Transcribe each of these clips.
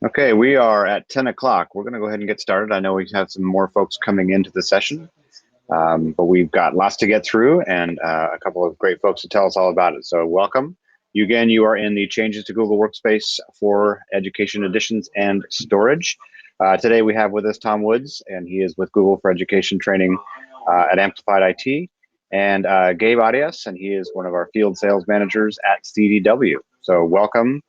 Okay, we are at 10 o'clock. We're going to go ahead and get started. I know we have some more folks coming into the session, but we've got lots to get through and a couple of great folks to tell us all about it. So welcome. You are in the Changes to Google Workspace for Education Editions and Storage. Today we have with us Tom Woods, and he is with Google for Education Training at Amplified IT, and Gabe Arias, and he is one of our field sales managers at CDW. So welcome.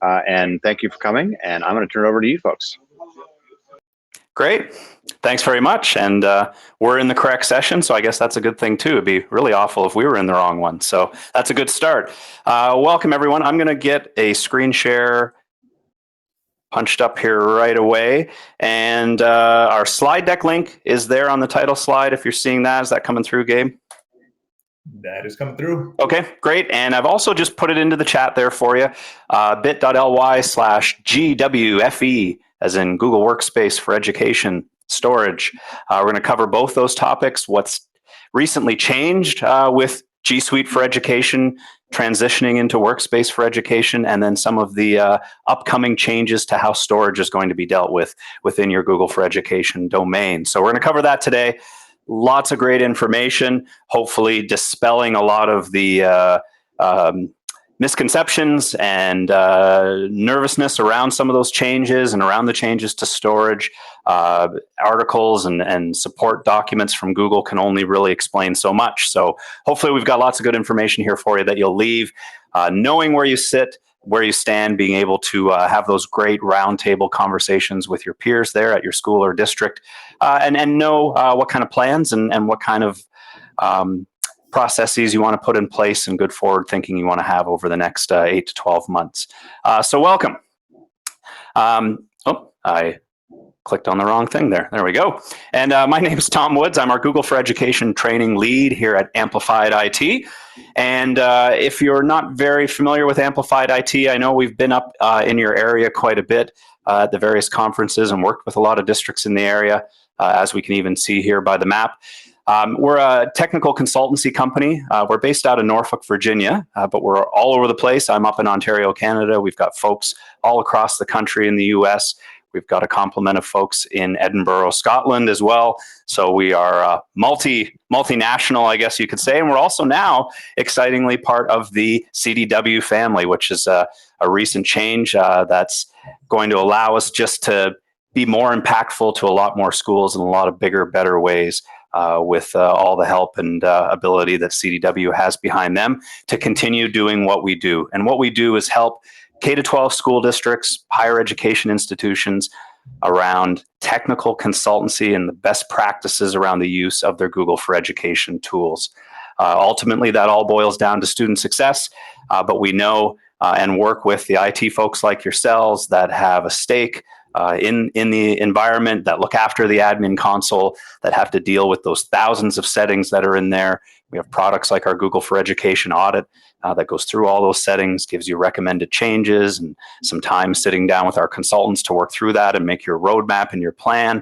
And thank you for coming. And I'm going to turn it over to you folks. Great. Thanks very much. And we're in the correct session, so I guess that's a good thing too. It'd be really awful if we were in the wrong one. So that's a good start. Welcome, everyone. I'm going to get a screen share punched up here right away. And our slide deck link is there on the title slide. If you're seeing that, is that coming through, Gabe? That is coming through. Okay, great. And I've also just put it into the chat there for you, bit.ly/GWFE, as in Google Workspace for Education Storage. We're going to cover both those topics, what's recently changed with G Suite for Education, transitioning into Workspace for Education, and then some of the upcoming changes to how storage is going to be dealt with within your Google for Education domain. So we're going to cover that today. Lots of great information, hopefully dispelling a lot of the misconceptions and nervousness around some of those changes and around the changes to storage. Articles and support documents from Google can only really explain so much. So hopefully we've got lots of good information here for you that you'll leave knowing where you sit, where you stand, being able to have those great roundtable conversations with your peers there at your school or district, and know what kind of plans and what kind of processes you want to put in place and good forward thinking you want to have over the next 8 to 12 months. So welcome. I clicked on the wrong thing there. There we go. And my name is Tom Woods. I'm our Google for Education training lead here at Amplified IT. And if you're not very familiar with Amplified IT, I know we've been up in your area quite a bit at the various conferences and worked with a lot of districts in the area, as we can even see here by the map. We're a technical consultancy company. We're based out of Norfolk, Virginia, but we're all over the place. I'm up in Ontario, Canada. We've got folks all across the country in the US. We've got a complement of folks in Edinburgh, Scotland as well. So we are multinational, I guess you could say. And we're also now, excitingly, part of the CDW family, which is a recent change that's going to allow us just to be more impactful to a lot more schools in a lot of bigger, better ways. With all the help and ability that CDW has behind them to continue doing what we do. And what we do is help K-12 school districts, higher education institutions around technical consultancy and the best practices around the use of their Google for Education tools. Ultimately, that all boils down to student success, but we know and work with the IT folks like yourselves that have a stake in the environment, that look after the admin console, that have to deal with those thousands of settings that are in there. We have products like our Google for Education audit that goes through all those settings, gives you recommended changes and some time sitting down with our consultants to work through that and make your roadmap and your plan.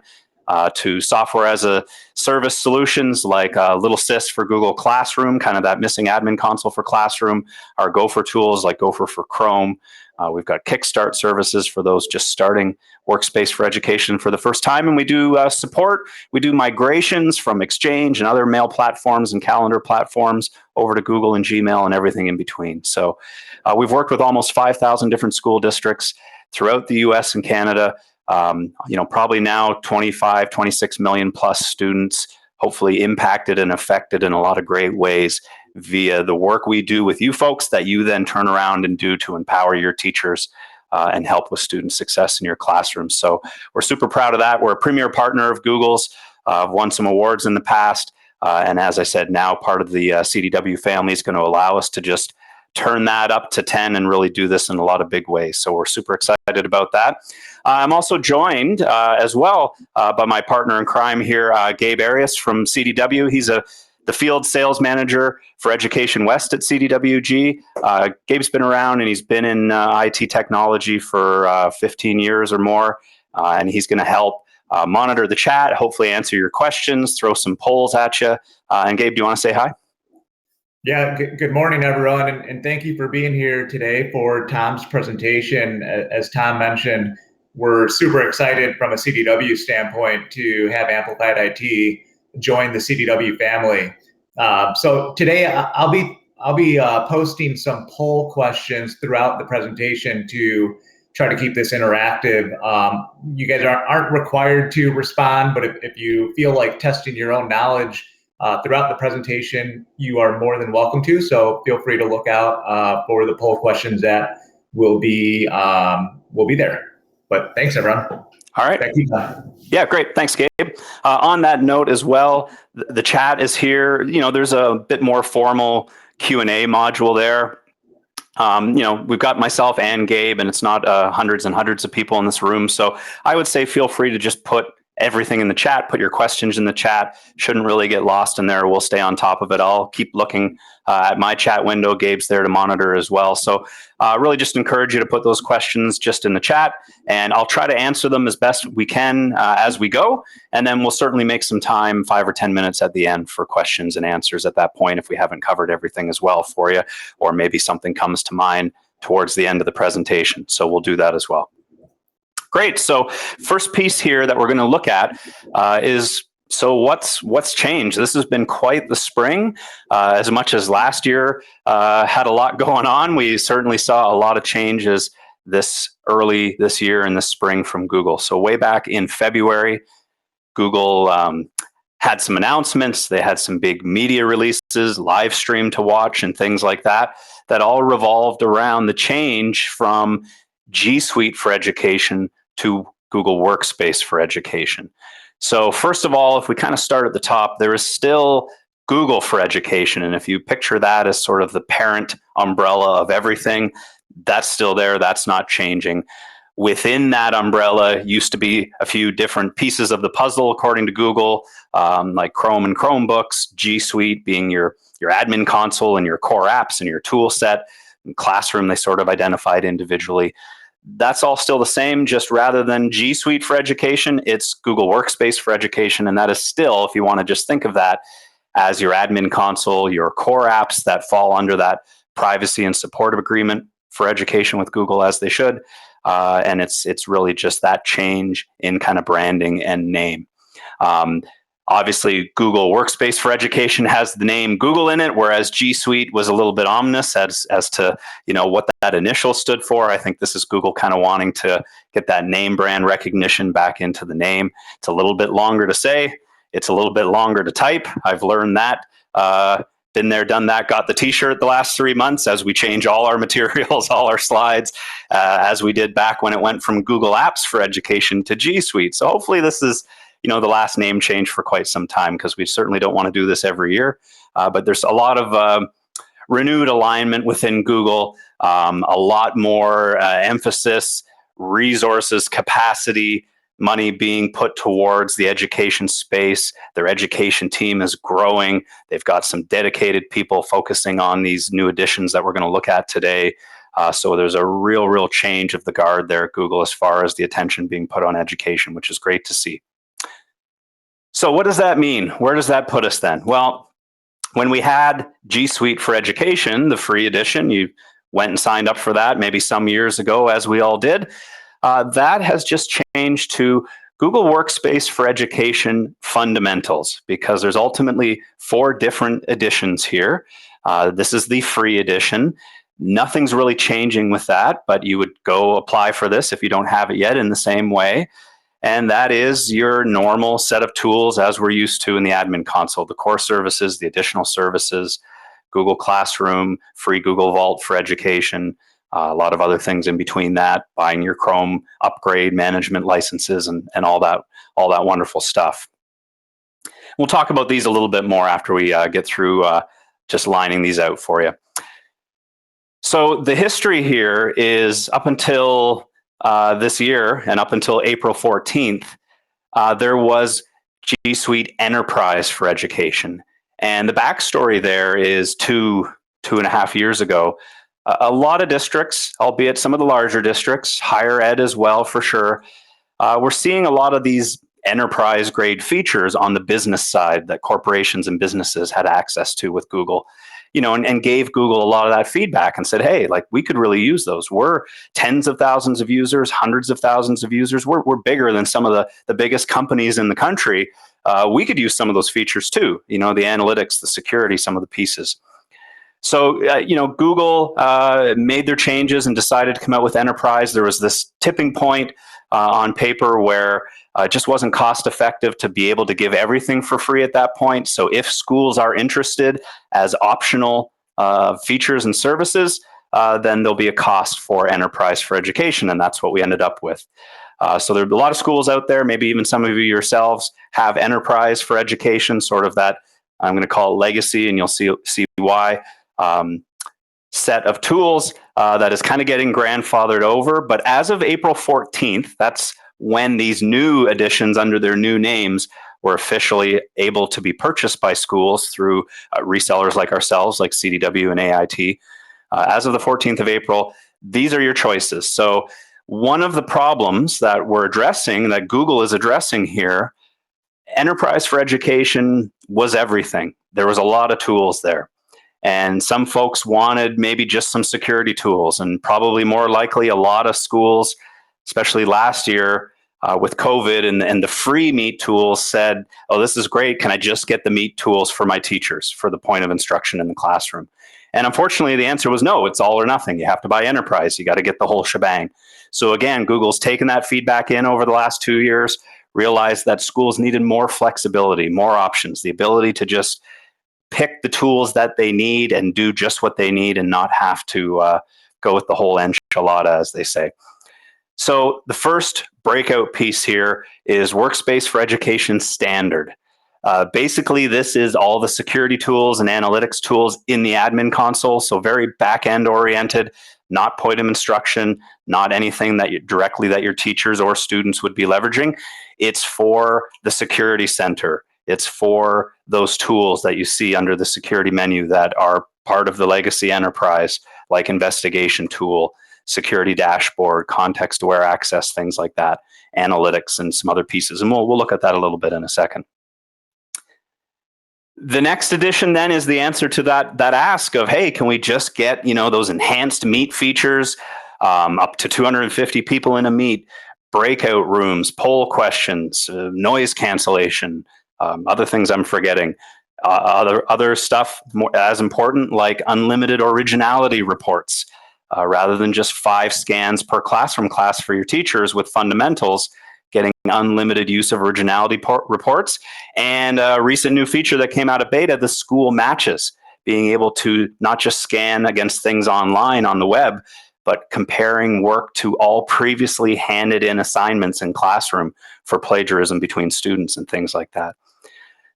To software as a service solutions like Little Sis for Google Classroom, kind of that missing admin console for Classroom, our Gopher tools like Gopher for Chrome. We've got Kickstart services for those just starting Workspace for Education for the first time. And we do support, we do migrations from Exchange and other mail platforms and calendar platforms over to Google and Gmail and everything in between. So we've worked with almost 5,000 different school districts throughout the US and Canada. Probably now 25, 26 million plus students, hopefully impacted and affected in a lot of great ways via the work we do with you folks that you then turn around and do to empower your teachers and help with student success in your classroom. So we're super proud of that. We're a premier partner of Google's, won some awards in the past. And as I said, now part of the CDW family is going to allow us to just turn that up to 10 and really do this in a lot of big ways. So we're super excited about that. I'm also joined as well by my partner in crime here, Gabe Arias from CDW. He's the field sales manager for Education West at CDWG. Gabe's been around and he's been in IT technology for 15 years or more. And he's going to help monitor the chat, hopefully answer your questions, throw some polls at you. And Gabe, do you want to say hi? Yeah, good morning, everyone, and thank you for being here today for Tom's presentation. As Tom mentioned, we're super excited from a CDW standpoint to have Amplified IT join the CDW family. So today I'll be posting some poll questions throughout the presentation to try to keep this interactive. You guys aren't required to respond, but if you feel like testing your own knowledge throughout the presentation, you are more than welcome to. So feel free to look out for the poll questions that will be there. But thanks, everyone. All right. Back to you, Tom. Yeah, great. Thanks, Gabe. On that note as well, the chat is here. There's a bit more formal Q&A module there. We've got myself and Gabe, and it's not hundreds and hundreds of people in this room. So I would say feel free to just put everything in the chat, put your questions in the chat. Shouldn't really get lost in there. We'll stay on top of it. I'll keep looking at my chat window. Gabe's there to monitor as well. So really just encourage you to put those questions just in the chat, and I'll try to answer them as best we can as we go. And then we'll certainly make some time, 5 or 10 minutes at the end, for questions and answers at that point if we haven't covered everything as well for you, or maybe something comes to mind towards the end of the presentation. So we'll do that as well. Great. So first piece here that we're going to look at is, so what's changed? This has been quite the spring. As much as last year had a lot going on, we certainly saw a lot of changes early this year in the spring from Google. So way back in February, Google had some announcements. They had some big media releases, live stream to watch, and things like that all revolved around the change from G Suite for Education to Google Workspace for Education. So first of all, if we kind of start at the top, there is still Google for Education. And if you picture that as sort of the parent umbrella of everything, that's still there. That's not changing. Within that umbrella used to be a few different pieces of the puzzle, according to Google, like Chrome and Chromebooks, G Suite being your admin console and your core apps and your tool set, and Classroom they sort of identified individually. That's all still the same, just rather than G Suite for Education, it's Google Workspace for Education. And that is still, if you want to just think of that as your admin console, your core apps that fall under that privacy and supportive agreement for education with Google, as they should. And it's really just that change in kind of branding and name. Obviously, Google Workspace for Education has the name Google in it, whereas G Suite was a little bit ominous as to what that initial stood for. I think this is Google kind of wanting to get that name brand recognition back into the name. It's a little bit longer to say. It's a little bit longer to type. I've learned that. Been there, done that, got the t-shirt the last 3 months as we change all our materials, all our slides, as we did back when it went from Google Apps for Education to G Suite. So hopefully this is the last name change for quite some time, because we certainly don't want to do this every year. But there's a lot of renewed alignment within Google, a lot more emphasis, resources, capacity, money being put towards the education space. Their education team is growing. They've got some dedicated people focusing on these new additions that we're going to look at today. So there's a real change of the guard there at Google as far as the attention being put on education, which is great to see. So what does that mean? Where does that put us then? Well, when we had G Suite for Education, the free edition, you went and signed up for that maybe some years ago, as we all did. That has just changed to Google Workspace for Education Fundamentals, because there's ultimately 4 different editions here. This is the free edition. Nothing's really changing with that, but you would go apply for this if you don't have it yet in the same way. And that is your normal set of tools as we're used to in the admin console, the core services, the additional services, Google Classroom, free Google Vault for Education, a lot of other things in between that, buying your Chrome upgrade management licenses and all that wonderful stuff. We'll talk about these a little bit more after we get through just lining these out for you. So the history here is up until this year, and up until April 14th, there was G Suite Enterprise for Education. And the backstory there is two and a half years ago, a lot of districts, albeit some of the larger districts, higher ed as well for sure, we're seeing a lot of these enterprise grade features on the business side that corporations and businesses had access to with Google. and gave Google a lot of that feedback and said, hey, like we could really use those. We're tens of thousands of users, hundreds of thousands of users. We're bigger than some of the biggest companies in the country. We could use some of those features too, the analytics, the security, some of the pieces. So, Google made their changes and decided to come out with Enterprise. There was this tipping point on paper where it just wasn't cost effective to be able to give everything for free at that point. So if schools are interested as optional features and services, then there'll be a cost for Enterprise for Education, and that's what we ended up with. So there are a lot of schools out there, maybe even some of you yourselves have Enterprise for Education, sort of that, I'm going to call it legacy, and you'll see why. Set of tools that is kind of getting grandfathered over. But as of April 14th, that's when these new editions under their new names were officially able to be purchased by schools through resellers like ourselves, like CDW and AIT. As of the 14th of April, these are your choices. So one of the problems that we're addressing, that Google is addressing here, Enterprise for Education was everything. There was a lot of tools there. And some folks wanted maybe just some security tools, and probably more likely a lot of schools, especially last year with COVID and the free Meet tools said, oh, this is great. Can I just get the Meet tools for my teachers for the point of instruction in the classroom? And unfortunately, the answer was no, it's all or nothing. You have to buy Enterprise. You got to get the whole shebang. So again, Google's taken that feedback in over the last 2 years, realized that schools needed more flexibility, more options, the ability to just pick the tools that they need and do just what they need and not have to go with the whole enchilada, as they say. So the first breakout piece here is Workspace for Education Standard. Basically, this is all the security tools and analytics tools in the admin console, so very back-end oriented, not point of instruction, not anything that that your teachers or students would be leveraging. It's for the security center. It's for those tools that you see under the security menu that are part of the legacy enterprise, like investigation tool, security dashboard, context-aware access, things like that, analytics, and some other pieces. And we'll look at that a little bit in a second. The next edition then is the answer to that ask of, hey, can we just get those enhanced Meet features, up to 250 people in a Meet, breakout rooms, poll questions, noise cancellation, other things I'm forgetting, other stuff as important, like unlimited originality reports, rather than just 5 scans per classroom class for your teachers with fundamentals, getting unlimited use of originality reports. And a recent new feature that came out of beta, the school matches, being able to not just scan against things online on the web, but comparing work to all previously handed in assignments in classroom for plagiarism between students and things like that.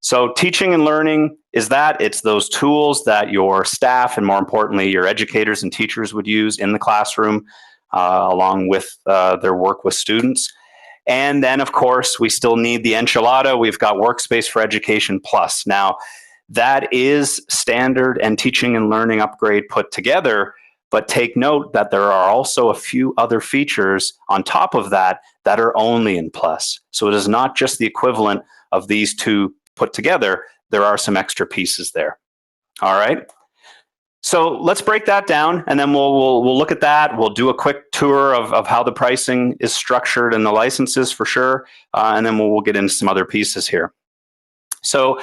So teaching and learning is that. It's those tools that your staff and more importantly, your educators and teachers would use in the classroom along with their work with students. And then, of course, we still need the enchilada. We've got Workspace for Education Plus. Now, that is standard and teaching and learning upgrade put together, but take note that there are also a few other features on top of that that are only in Plus. So it is not just the equivalent of these two put together. There are some extra pieces there. All right. So let's break that down, and then we'll look at that. We'll do a quick tour of how the pricing is structured and the licenses for sure, and then we'll get into some other pieces here. So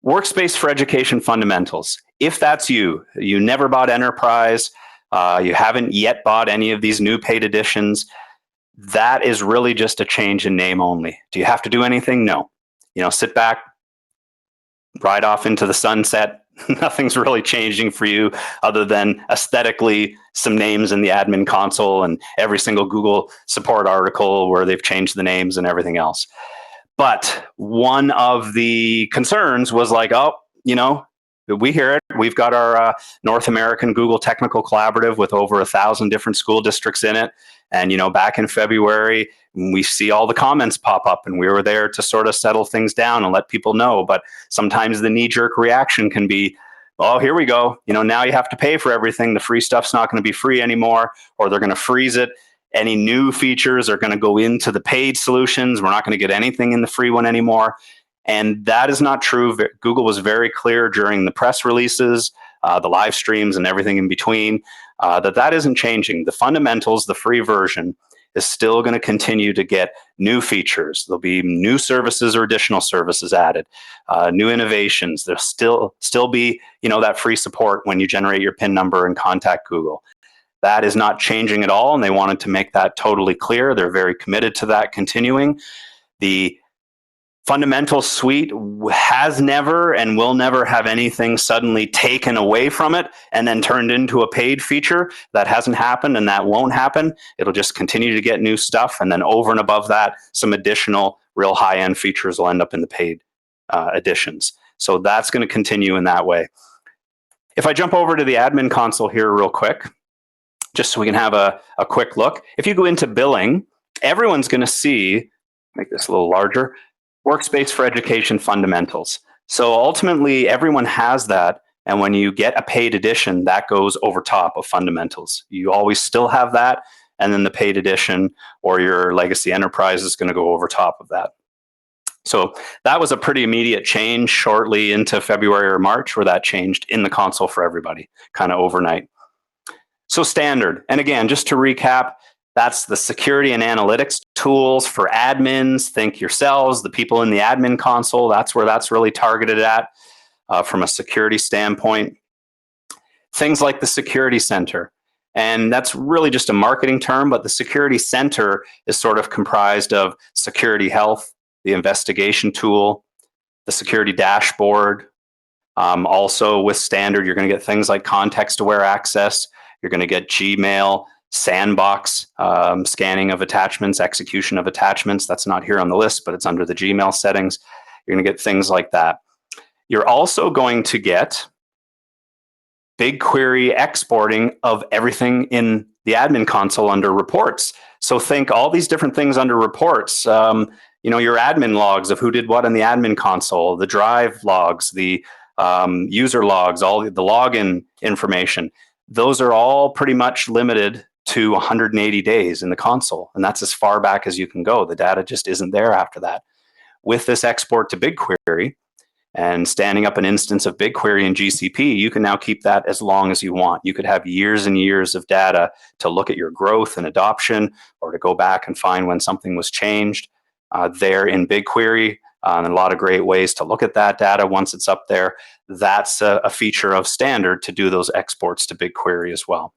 Workspace for Education Fundamentals. If that's you never bought Enterprise, you haven't yet bought any of these new paid editions, that is really just a change in name only. Do you have to do anything? No. Sit back, ride off into the sunset. Nothing's really changing for you other than aesthetically some names in the admin console and every single Google support article where they've changed the names and everything else. But one of the concerns was like, oh, we hear it. We've got our North American Google Technical Collaborative with over 1,000 different school districts in it. And, back in February, we see all the comments pop up, and we were there to sort of settle things down and let people know. But sometimes the knee-jerk reaction can be, oh, here we go. Now you have to pay for everything. The free stuff's not going to be free anymore, or they're going to freeze it. Any new features are going to go into the paid solutions. We're not going to get anything in the free one anymore. And that is not true. Google was very clear during the press releases the live streams and everything in between, that isn't changing. The fundamentals, the free version, is still going to continue to get new features. There'll be new services or additional services added, new innovations. There'll still be, that free support when you generate your PIN number and contact Google. That is not changing at all, and they wanted to make that totally clear. They're very committed to that continuing. The fundamental suite has never and will never have anything suddenly taken away from it and then turned into a paid feature. That hasn't happened, and that won't happen. It'll just continue to get new stuff, and then over and above that, some additional real high-end features will end up in the paid editions. So that's going to continue in that way. If I jump over to the admin console here real quick, just so we can have a quick look. If you go into billing, everyone's going to see, make this a little larger, Workspace for Education Fundamentals. So ultimately, everyone has that, and when you get a paid edition, that goes over top of Fundamentals. You always still have that, and then the paid edition or your Legacy Enterprise is going to go over top of that. So that was a pretty immediate change shortly into February or March, where that changed in the console for everybody, kind of overnight. So standard, and again, just to recap, that's the security and analytics tools for admins. Think yourselves, the people in the admin console. That's where that's really targeted at from a security standpoint. Things like the Security Center. And that's really just a marketing term, but the Security Center is sort of comprised of Security Health, the investigation tool, the Security Dashboard. Also with standard, you're going to get things like context-aware access. You're going to get Gmail, sandbox, scanning of attachments, execution of attachments. That's not here on the list, but it's under the Gmail settings. You're going to get things like that. You're also going to get BigQuery exporting of everything in the admin console under reports. So think all these different things under reports, your admin logs of who did what in the admin console, the drive logs, the user logs, all the login information. Those are all pretty much limited to 180 days in the console, and that's as far back as you can go. The data just isn't there after that. With this export to BigQuery and standing up an instance of BigQuery in GCP, you can now keep that as long as you want. You could have years and years of data to look at your growth and adoption, or to go back and find when something was changed there in BigQuery. And a lot of great ways to look at that data once it's up there. That's a feature of standard to do those exports to BigQuery as well.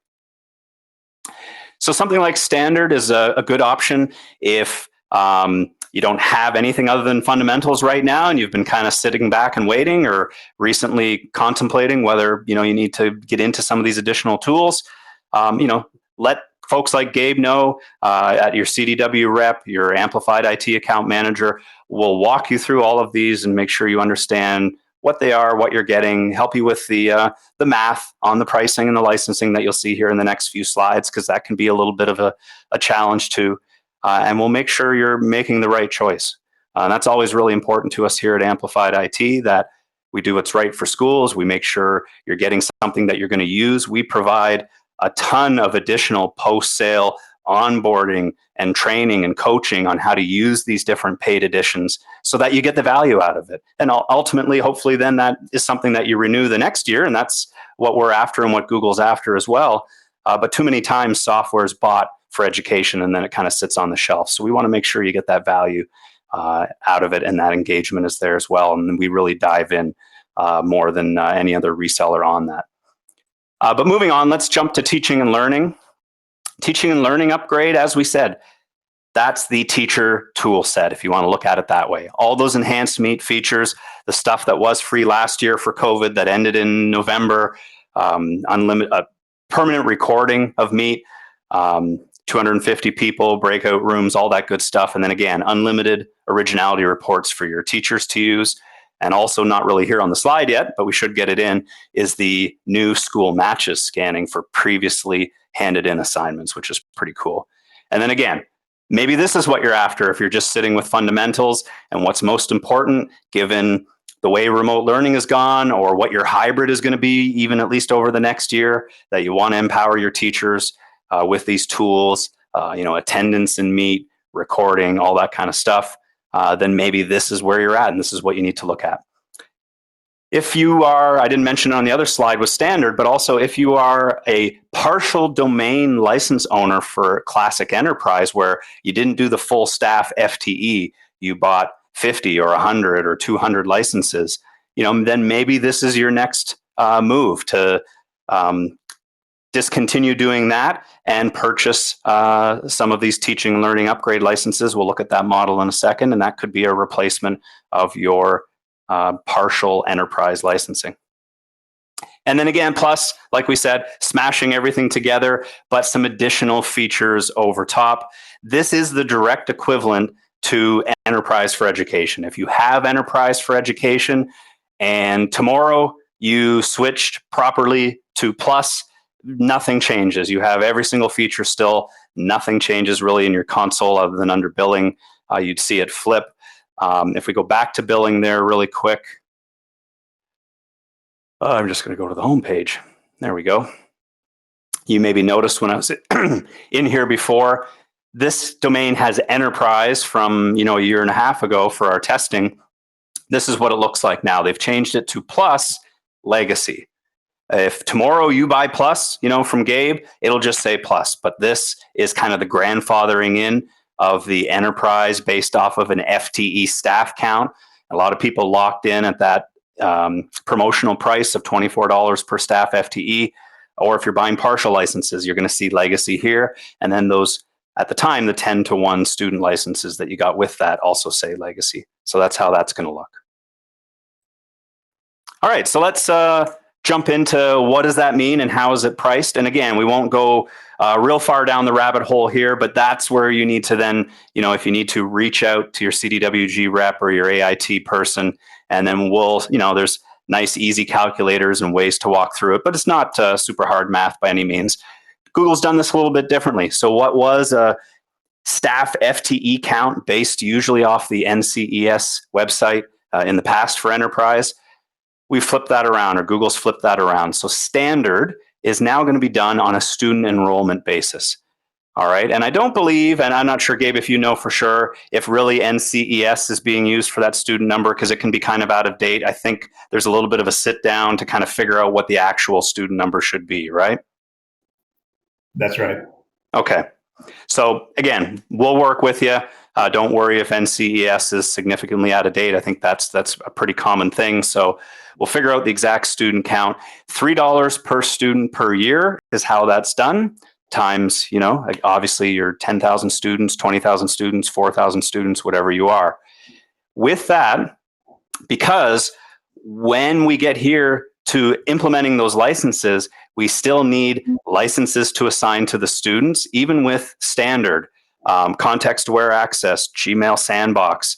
So something like standard is a good option if you don't have anything other than fundamentals right now, and you've been kind of sitting back and waiting, or recently contemplating whether you need to get into some of these additional tools. Let folks like Gabe know at your CDW rep, your Amplified IT account manager will walk you through all of these and make sure you understand what they are, what you're getting, help you with the math on the pricing and the licensing that you'll see here in the next few slides, because that can be a little bit of a challenge too. And we'll make sure you're making the right choice. That's always really important to us here at Amplified IT, that we do what's right for schools. We make sure you're getting something that you're going to use. We provide a ton of additional post-sale onboarding and training and coaching on how to use these different paid editions so that you get the value out of it. And ultimately, hopefully, then that is something that you renew the next year. And that's what we're after and what Google's after as well. But too many times software is bought for education and then it kind of sits on the shelf. So we want to make sure you get that value out of it, and that engagement is there as well. And we really dive in more than any other reseller on that. But moving on, let's jump to teaching and learning. Teaching and learning upgrade, as we said, that's the teacher tool set, if you want to look at it that way. All those enhanced Meet features, the stuff that was free last year for COVID that ended in November, unlimited permanent recording of Meet, 250 people, breakout rooms, all that good stuff. And then again, unlimited originality reports for your teachers to use. And also not really here on the slide yet, but we should get it in, is the new school matches scanning for previously handed in assignments, which is pretty cool. And then again, maybe this is what you're after if you're just sitting with fundamentals and what's most important, given the way remote learning has gone, or what your hybrid is going to be, even at least over the next year, that you want to empower your teachers with these tools, attendance and Meet, recording, all that kind of stuff. Then maybe this is where you're at, and this is what you need to look at. If you are, I didn't mention it on the other slide with standard, but also if you are a partial domain license owner for Classic Enterprise, where you didn't do the full staff FTE, you bought 50 or 100 or 200 licenses, then maybe this is your next move to discontinue doing that and purchase some of these teaching and learning upgrade licenses. We'll look at that model in a second, and that could be a replacement of your partial enterprise licensing. And then again, plus, like we said, smashing everything together, but some additional features over top. This is the direct equivalent to Enterprise for Education. If you have Enterprise for Education and tomorrow you switched properly to Plus, nothing changes. You have every single feature still. Nothing changes really in your console other than under billing. You'd see it flip. If we go back to billing there really quick, I'm just going to go to the home page. There we go. You maybe noticed when I was in here before, this domain has Enterprise from a year and a half ago for our testing. This is what it looks like now. They've changed it to Plus Legacy. If tomorrow you buy Plus, from Gabe, it'll just say Plus. But this is kind of the grandfathering in of the Enterprise based off of an FTE staff count. A lot of people locked in at that promotional price of $24 per staff FTE. Or if you're buying partial licenses, you're going to see Legacy here. And then those, at the time, the 10-to-1 student licenses that you got with that also say Legacy. So that's how that's going to look. All right, so let's jump into what does that mean and how is it priced. And again, we won't go real far down the rabbit hole here, but that's where you need to then, if you need to reach out to your CDWG rep or your AIT person, and then we'll, there's nice, easy calculators and ways to walk through it, but it's not super hard math by any means. Google's done this a little bit differently. So what was a staff FTE count based usually off the NCES website in the past for Enterprise? We flipped that around, or Google's flipped that around. So standard is now going to be done on a student enrollment basis. All right. And I don't believe, and I'm not sure, Gabe, if you know for sure, if really NCES is being used for that student number, because it can be kind of out of date. I think there's a little bit of a sit down to kind of figure out what the actual student number should be, right? That's right. Okay. So again, we'll work with you. Don't worry if NCES is significantly out of date. I think that's a pretty common thing. So we'll figure out the exact student count. $3 per student per year is how that's done. Times, obviously your 10,000 students, 20,000 students, 4,000 students, whatever you are. With that, because when we get here to implementing those licenses, we still need licenses to assign to the students, even with standard, context-aware access, Gmail sandbox.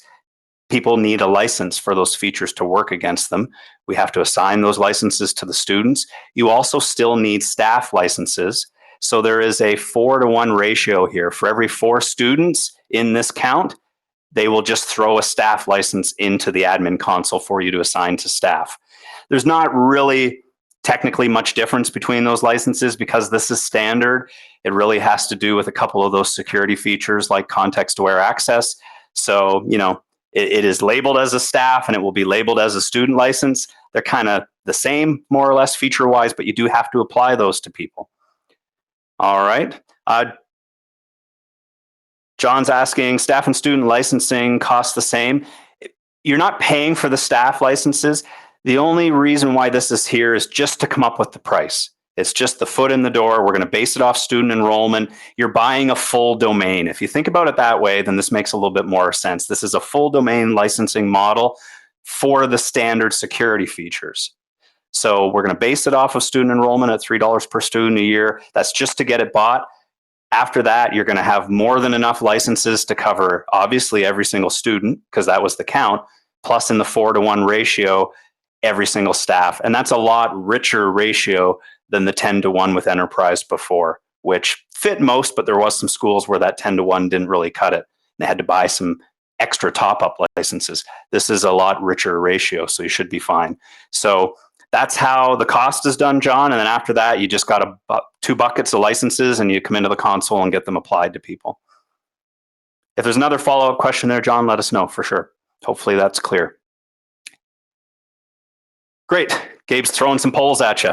People need a license for those features to work against them. We have to assign those licenses to the students. You also still need staff licenses. So there is a 4-to-1 ratio here. For every 4 students in this count, they will just throw a staff license into the admin console for you to assign to staff. There's not really technically much difference between those licenses because this is standard. It really has to do with a couple of those security features like context-aware access. So, it is labeled as a staff and it will be labeled as a student license. They're kind of the same, more or less, feature-wise, but you do have to apply those to people. All right. John's asking, staff and student licensing cost the same. You're not paying for the staff licenses. The only reason why this is here is just to come up with the price. It's just the foot in the door. We're going to base it off student enrollment. You're buying a full domain. If you think about it that way, then this makes a little bit more sense. This is a full domain licensing model for the standard security features. So we're going to base it off of student enrollment at $3 per student a year. That's just to get it bought. After that, you're going to have more than enough licenses to cover, obviously, every single student, because that was the count, plus in the 4-to-1 ratio, every single staff. And that's a lot richer ratio than the 10-to-1 with Enterprise before, which fit most, but there was some schools where that 10-to-1 didn't really cut it. They had to buy some extra top-up licenses. This is a lot richer ratio, so you should be fine. So that's how the cost is done, John. And then after that, you just got 2 buckets of licenses and you come into the console and get them applied to people. If there's another follow-up question there, John, let us know for sure. Hopefully that's clear. Great. Gabe's throwing some polls at you.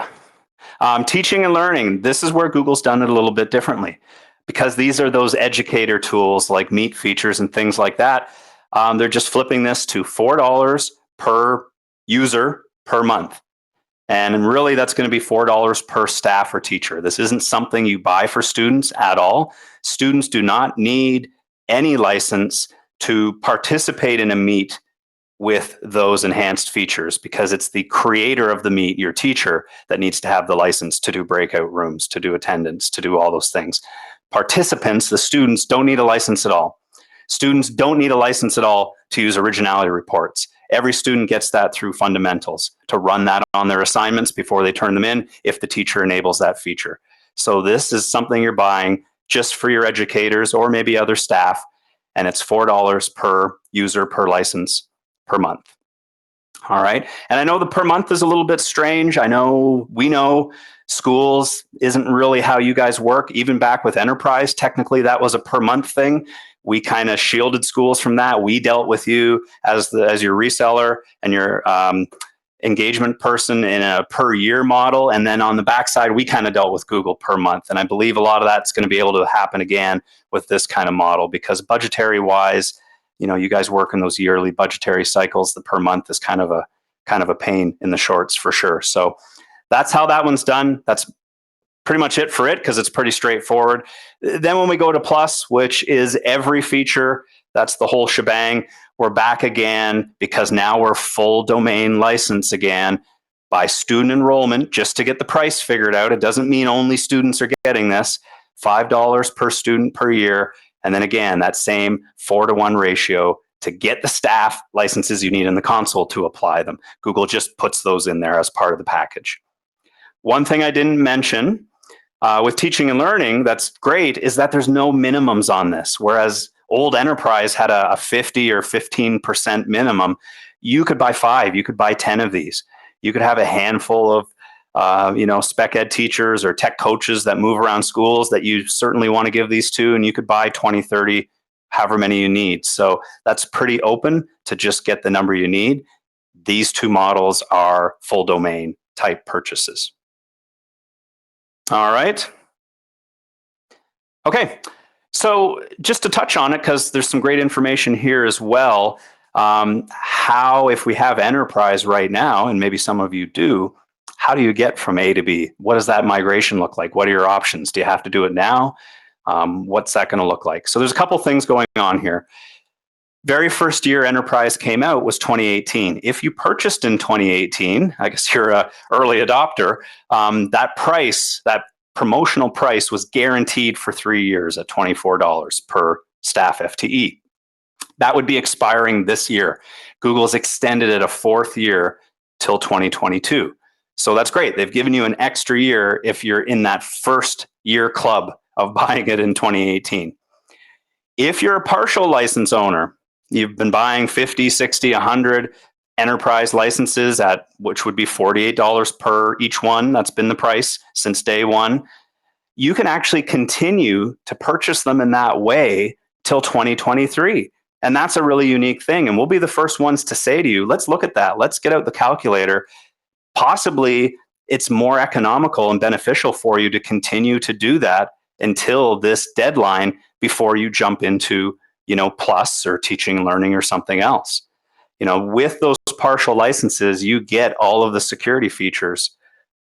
Teaching and learning. This is where Google's done it a little bit differently, because these are those educator tools like Meet features and things like that. They're just flipping this to $4 per user per month. And really, that's going to be $4 per staff or teacher. This isn't something you buy for students at all. Students do not need any license to participate in a Meet with those enhanced features, because it's the creator of the Meet, your teacher, that needs to have the license to do breakout rooms, to do attendance, to do all those things. Participants, the students, don't need a license at all. Students don't need a license at all to use originality reports. Every student gets that through fundamentals to run that on their assignments before they turn them in if the teacher enables that feature. So this is something you're buying just for your educators or maybe other staff, and it's $4 per user per license per month. All right. And I know the per month is a little bit strange. I know we know schools isn't really how you guys work. Even back with enterprise, technically that was a per month thing. We kind of shielded schools from that. We dealt with you as your reseller and your engagement person in a per year model. And then on the backside, we kind of dealt with Google per month. And I believe a lot of that's going to be able to happen again with this kind of model, because budgetary wise, you guys work in those yearly budgetary cycles. The per month is kind of a pain in the shorts for sure. So that's how that one's done. That's pretty much it for it, because it's pretty straightforward. Then when we go to Plus, which is every feature, that's the whole shebang, we're back again because now we're full domain license again by student enrollment, just to get the price figured out. It doesn't mean only students are getting this. $5 per student per year. And then again, that same 4-to-1 ratio to get the staff licenses you need in the console to apply them. Google just puts those in there as part of the package. One thing I didn't mention with teaching and learning that's great is that there's no minimums on this. Whereas old enterprise had a 50 or 15% minimum, you could buy 5, you could buy 10 of these. You could have a handful of spec ed teachers or tech coaches that move around schools that you certainly want to give these to, and you could buy 20, 30, however many you need. So that's pretty open to just get the number you need. These two models are full domain type purchases. All right. Okay. So just to touch on it, because there's some great information here as well, how, if we have enterprise right now, and maybe some of you do, how do you get from A to B? What does that migration look like? What are your options? Do you have to do it now? What's that going to look like? So there's a couple things going on here. Very first year enterprise came out was 2018. If you purchased in 2018, I guess you're an early adopter, that promotional price was guaranteed for 3 years at $24 per staff FTE. That would be expiring this year. Google's extended it a 4th year till 2022. So that's great. They've given you an extra year if you're in that first year club of buying it in 2018. If you're a partial license owner, you've been buying 50, 60, 100 enterprise licenses at which would be $48 per each one. That's been the price since day one. You can actually continue to purchase them in that way till 2023. And that's a really unique thing. And we'll be the first ones to say to you, let's look at that. Let's get out the calculator. Possibly it's more economical and beneficial for you to continue to do that until this deadline before you jump into, Plus or teaching and learning or something else. With those partial licenses, you get all of the security features,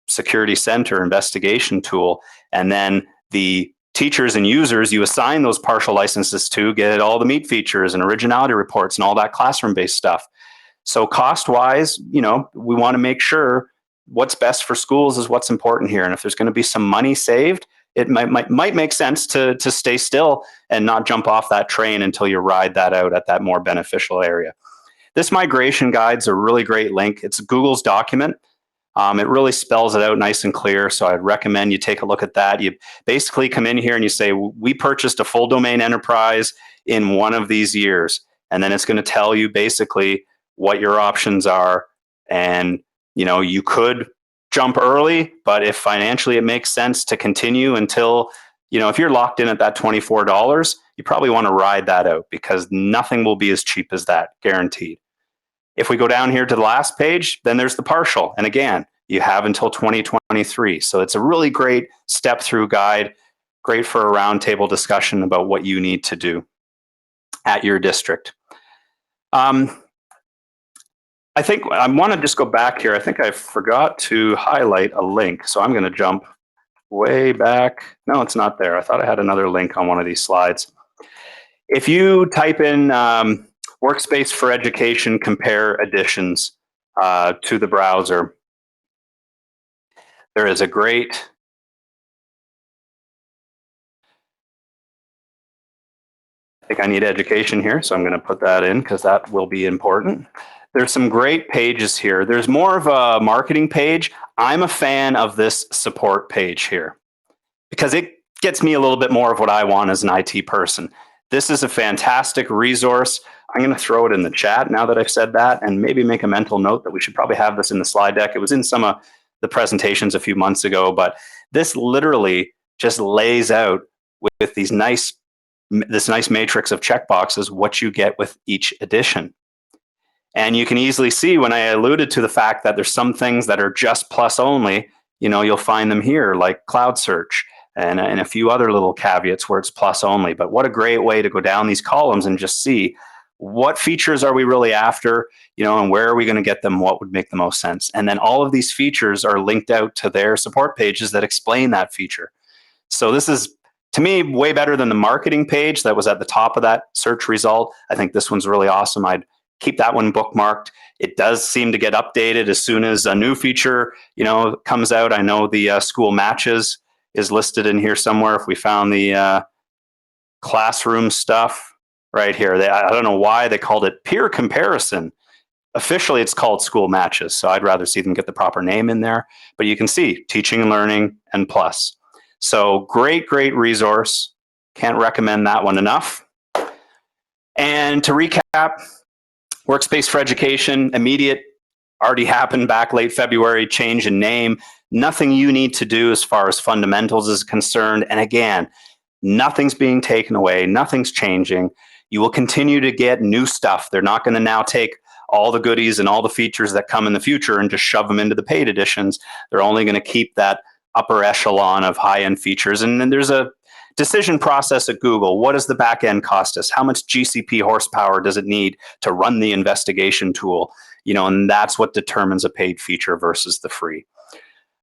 Security Center, investigation tool, and then the teachers and users you assign those partial licenses to get all the Meet features and originality reports and all that classroom-based stuff. So cost-wise, we want to make sure what's best for schools is what's important here. And if there's going to be some money saved, it might make sense to stay still and not jump off that train until you ride that out at that more beneficial area. This migration guide's a really great link. It's Google's document. It really spells it out nice and clear, so I'd recommend you take a look at that. You basically come in here and you say, we purchased a full domain enterprise in one of these years, and then it's going to tell you basically what your options are. And you could jump early, but if financially it makes sense to continue until, if you're locked in at that $24, you probably want to ride that out, because nothing will be as cheap as that, guaranteed. If we go down here to the last page, then there's the partial. And again, you have until 2023. So it's a really great step-through guide, great for a roundtable discussion about what you need to do at your district. I think I want to just go back here. I think I forgot to highlight a link. So I'm going to jump way back. No, it's not there. I thought I had another link on one of these slides. If you type in Workspace for Education, compare editions to the browser, there is a great I think I need education here, so I'm going to put that in because that will be important. There's some great pages here. There's more of a marketing page. I'm a fan of this support page here because it gets me a little bit more of what I want as an IT person. This is a fantastic resource. I'm going to throw it in the chat now that I've said that, and maybe make a mental note that we should probably have this in the slide deck. It was in some of the presentations a few months ago, but this literally just lays out with this nice matrix of checkboxes what you get with each edition. And you can easily see when I alluded to the fact that there's some things that are just plus only, you'll find them here, like cloud search and a few other little caveats where it's plus only. But what a great way to go down these columns and just see what features are we really after, and where are we going to get them, what would make the most sense. And then all of these features are linked out to their support pages that explain that feature. So this is, to me, way better than the marketing page that was at the top of that search result. I think this one's really awesome. I'd keep that one bookmarked. It does seem to get updated as soon as a new feature, comes out. I know the school matches is listed in here somewhere. If we found the classroom stuff right here, I don't know why they called it peer comparison. Officially, it's called school matches. So I'd rather see them get the proper name in there. But you can see teaching and learning and plus. So great resource. Can't recommend that one enough. And to recap, Workspace for Education, immediate, already happened back late February, change in name. Nothing you need to do as far as fundamentals is concerned. And again, nothing's being taken away. Nothing's changing. You will continue to get new stuff. They're not going to now take all the goodies and all the features that come in the future and just shove them into the paid editions. They're only going to keep that upper echelon of high-end features. And then there's a decision process at Google. What does the back end cost us? How much GCP horsepower does it need to run the investigation tool? And that's what determines a paid feature versus the free.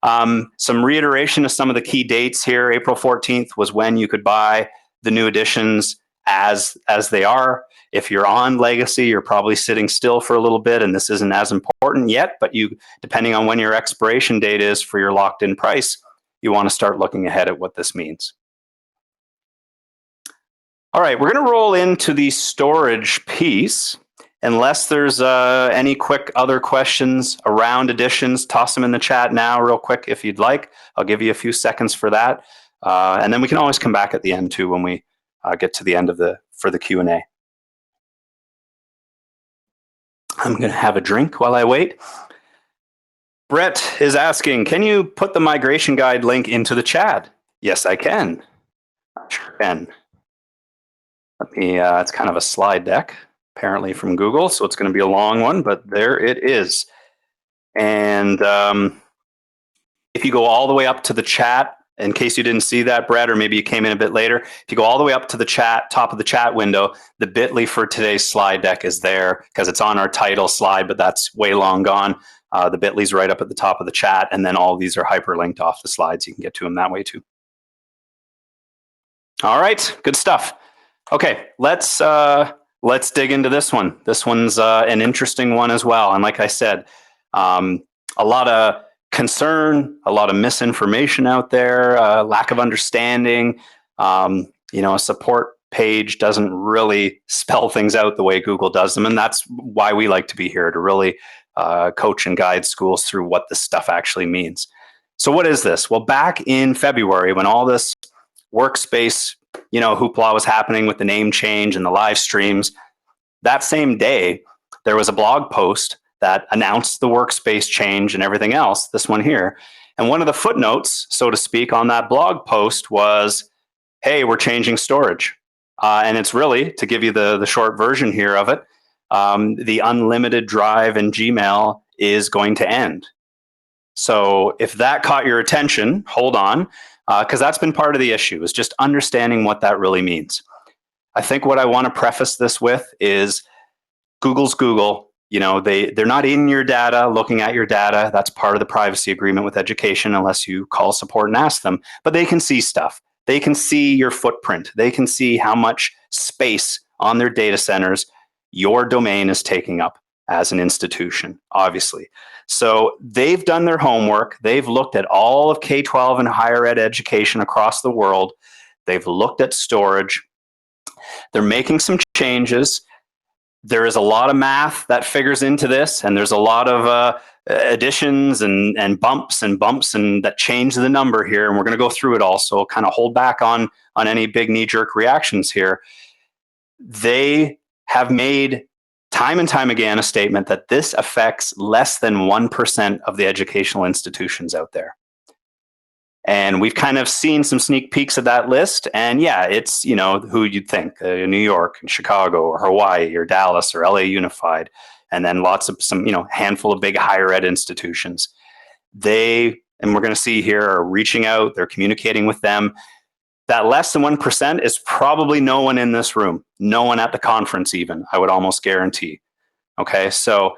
Some reiteration of some of the key dates here. April 14th was when you could buy the new editions as they are. If you're on legacy, you're probably sitting still for a little bit, and this isn't as important yet, but depending on when your expiration date is for your locked-in price, you want to start looking ahead at what this means. All right, we're going to roll into the storage piece. Unless there's any quick other questions around editions, toss them in the chat now real quick if you'd like. I'll give you a few seconds for that. And then we can always come back at the end too when we get to the end of for the Q&A. I'm going to have a drink while I wait. Brett is asking, can you put the migration guide link into the chat? Yes, I can. I sure can. Let me, it's kind of a slide deck, apparently from Google, so it's going to be a long one, but there it is. And if you go all the way up to the chat, in case you didn't see that, Brett, or maybe you came in a bit later, if you go all the way up to the chat, top of the chat window, the bit.ly for today's slide deck is there because it's on our title slide, but that's way long gone. The bit.ly is right up at the top of the chat, and then all of these are hyperlinked off the slides. You can get to them that way too. All right, good stuff. Okay, let's dig into this one. This one's an interesting one as well. And like I said, a lot of concern, a lot of misinformation out there, lack of understanding. A support page doesn't really spell things out the way Google does them. And that's why we like to be here, to really coach and guide schools through what this stuff actually means. So what is this? Well, back in February, when all this Workspace hoopla was happening with the name change and the live streams, that same day, there was a blog post that announced the Workspace change and everything else, this one here. And one of the footnotes, so to speak, on that blog post was, hey, we're changing storage. And it's really, to give you the short version here of it, the unlimited drive in Gmail is going to end. So if that caught your attention, hold on, because that's been part of the issue, is just understanding what that really means. I think what I want to preface this with is Google's Google. You know, they're not in your data, looking at your data. That's part of the privacy agreement with education, unless you call support and ask them. But they can see stuff. They can see your footprint. They can see how much space on their data centers your domain is taking up as an institution, obviously. So they've done their homework. They've looked at all of K-12 and higher ed education across the world. They've looked at storage. They're making some changes. There is a lot of math that figures into this, and there's a lot of additions and bumps and that change the number here, and we're going to go through it all, so kind of hold back on any big knee-jerk reactions here. They have made time and time again a statement that this affects less than 1% of the educational institutions out there. And we've kind of seen some sneak peeks of that list. And yeah, it's, you know, who you'd think, New York and Chicago or Hawaii or Dallas or LA Unified. And then lots of some, you know, handful of big higher ed institutions. They, and we're going to see here, are reaching out. They're communicating with them. That less than 1% is probably no one in this room, no one at the conference even, I would almost guarantee. Okay, so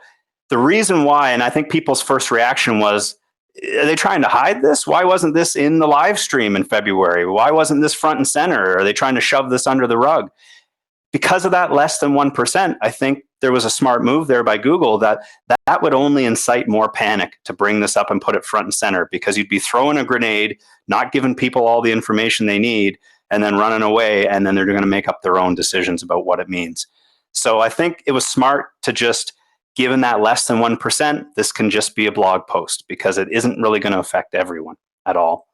the reason why, and I think people's first reaction was, are they trying to hide this? Why wasn't this in the live stream in February? Why wasn't this front and center? Are they trying to shove this under the rug? Because of that less than 1%, I think there was a smart move there by Google that would only incite more panic to bring this up and put it front and center, because you'd be throwing a grenade, not giving people all the information they need, and then running away, and then they're going to make up their own decisions about what it means. So I think it was smart to just, given that less than 1%, this can just be a blog post, because it isn't really going to affect everyone at all.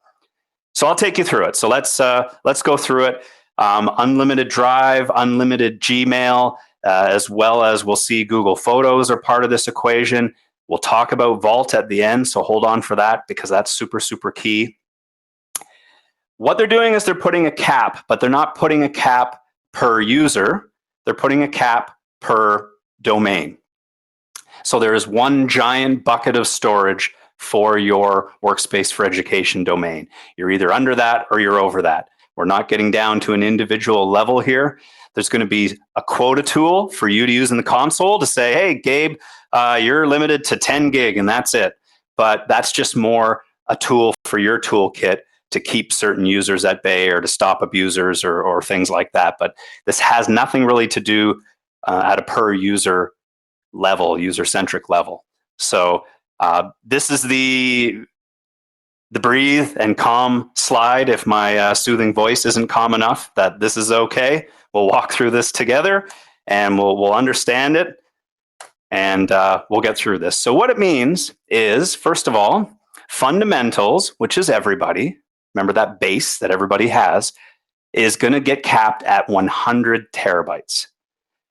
So I'll take you through it. So let's go through it. Unlimited Drive, unlimited Gmail, as well as we'll see Google Photos are part of this equation. We'll talk about Vault at the end, so hold on for that, because that's super, super key. What they're doing is they're putting a cap, but they're not putting a cap per user. They're putting a cap per domain. So there is one giant bucket of storage for your Workspace for Education domain. You're either under that or you're over that. We're not getting down to an individual level here. There's going to be a quota tool for you to use in the console to say, hey, Gabe, you're limited to 10 gig and that's it. But that's just more a tool for your toolkit to keep certain users at bay or to stop abusers or things like that. But this has nothing really to do at a per user level, user-centric level. So this is the breathe and calm slide. If my soothing voice isn't calm enough, that this is okay. We'll walk through this together and we'll understand it, and we'll get through this. So what it means is, first of all, fundamentals, which is everybody, remember that base that everybody has, is going to get capped at 100 terabytes.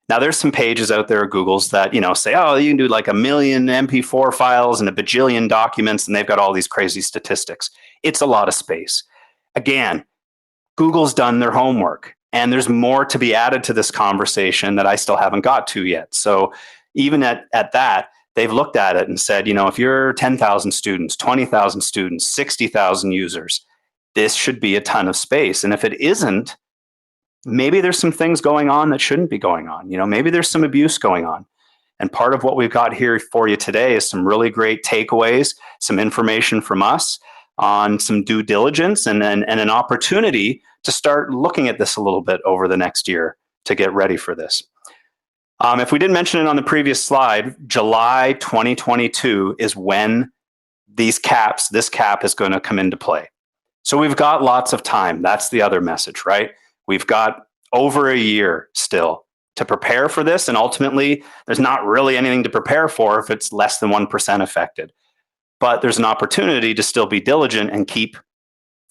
Now, there's some pages out there, Google's, that, you know, say, oh, you can do like 1 million MP4 files and a bajillion documents, and they've got all these crazy statistics. It's a lot of space. Again, Google's done their homework, and there's more to be added to this conversation that I still haven't got to yet. So even at that, they've looked at it and said, you know, if you're 10,000 students, 20,000 students, 60,000 users, this should be a ton of space. And if it isn't, maybe there's some things going on that shouldn't be going on. You know, maybe there's some abuse going on. And part of what we've got here for you today is some really great takeaways, some information from us on some due diligence and an opportunity to start looking at this a little bit over the next year to get ready for this. If we didn't mention it on the previous slide, July 2022 is when this cap is going to come into play. So we've got lots of time. That's the other message, right? We've got over a year still to prepare for this, and ultimately, there's not really anything to prepare for if it's less than 1% affected. But there's an opportunity to still be diligent and keep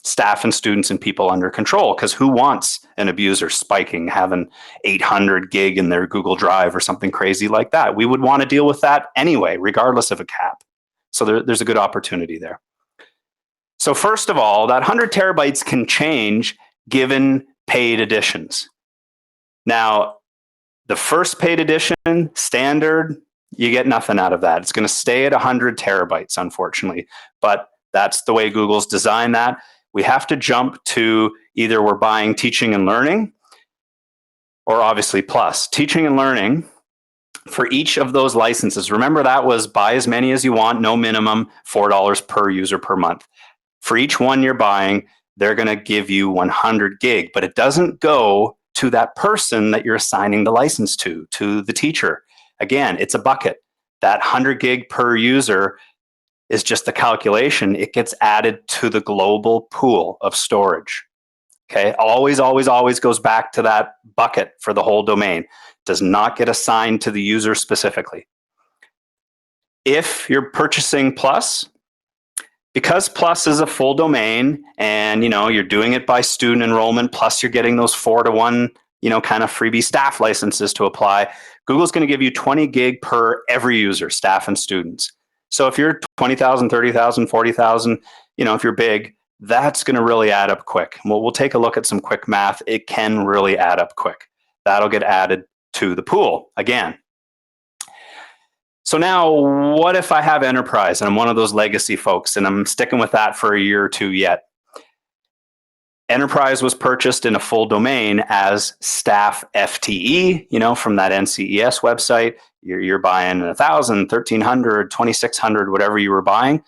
staff and students and people under control, because who wants an abuser spiking, having 800 gig in their Google Drive or something crazy like that? We would want to deal with that anyway, regardless of a cap. So there's a good opportunity there. So first of all, that 100 terabytes can change given paid additions. Now, The first paid edition, standard, you get nothing out of that. It's going to stay at 100 terabytes, unfortunately. But that's the way Google's designed that. We have to jump to either we're buying teaching and learning, or obviously plus. Teaching and learning, for each of those licenses, remember that was buy as many as you want, no minimum, $4 per user per month. For each one you're buying, they're going to give you 100 gig, but it doesn't go to that person that you're assigning the license to the teacher. Again, it's a bucket. That 100 gig per user is just the calculation. It gets added to the global pool of storage. Okay, always, always, always goes back to that bucket for the whole domain. Does not get assigned to the user specifically. If you're purchasing Plus, because Plus is a full domain and you're doing it by student enrollment, plus you're getting those 4-to-1 kind of freebie staff licenses to apply, Google's going to give you 20 gig per every user, staff and students. So if you're 20,000, 30,000, 40,000, if you're big, that's going to really add up quick. We'll take a look at some quick math. It can really add up quick. That'll get added to the pool again. So now, what if I have enterprise and I'm one of those legacy folks and I'm sticking with that for a year or two yet? Enterprise was purchased in a full domain as staff FTE, from that NCES website. You're buying 1,000, 1,300, 2,600, whatever you were buying.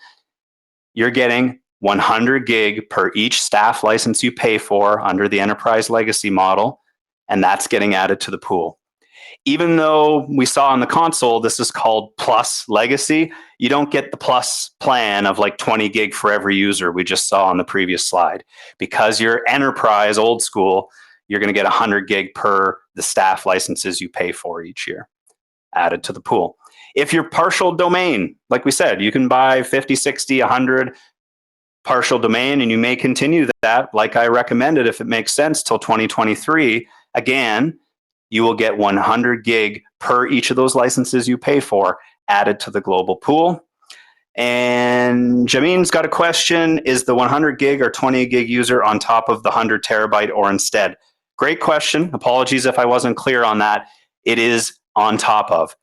You're getting 100 gig per each staff license you pay for under the enterprise legacy model, and that's getting added to the pool. Even though we saw on the console, this is called Plus Legacy, you don't get the Plus plan of like 20 gig for every user we just saw on the previous slide. Because you're enterprise old school, you're going to get 100 gig per the staff licenses you pay for each year added to the pool. If you're partial domain, like we said, you can buy 50, 60, 100 partial domain, and you may continue that, like I recommended, if it makes sense, till 2023. Again, you will get 100 gig per each of those licenses you pay for added to the global pool. And Jameen's got a question, is the 100 gig or 20 gig user on top of the 100 terabyte or instead? Great question. Apologies if I wasn't clear on that. It is on top of.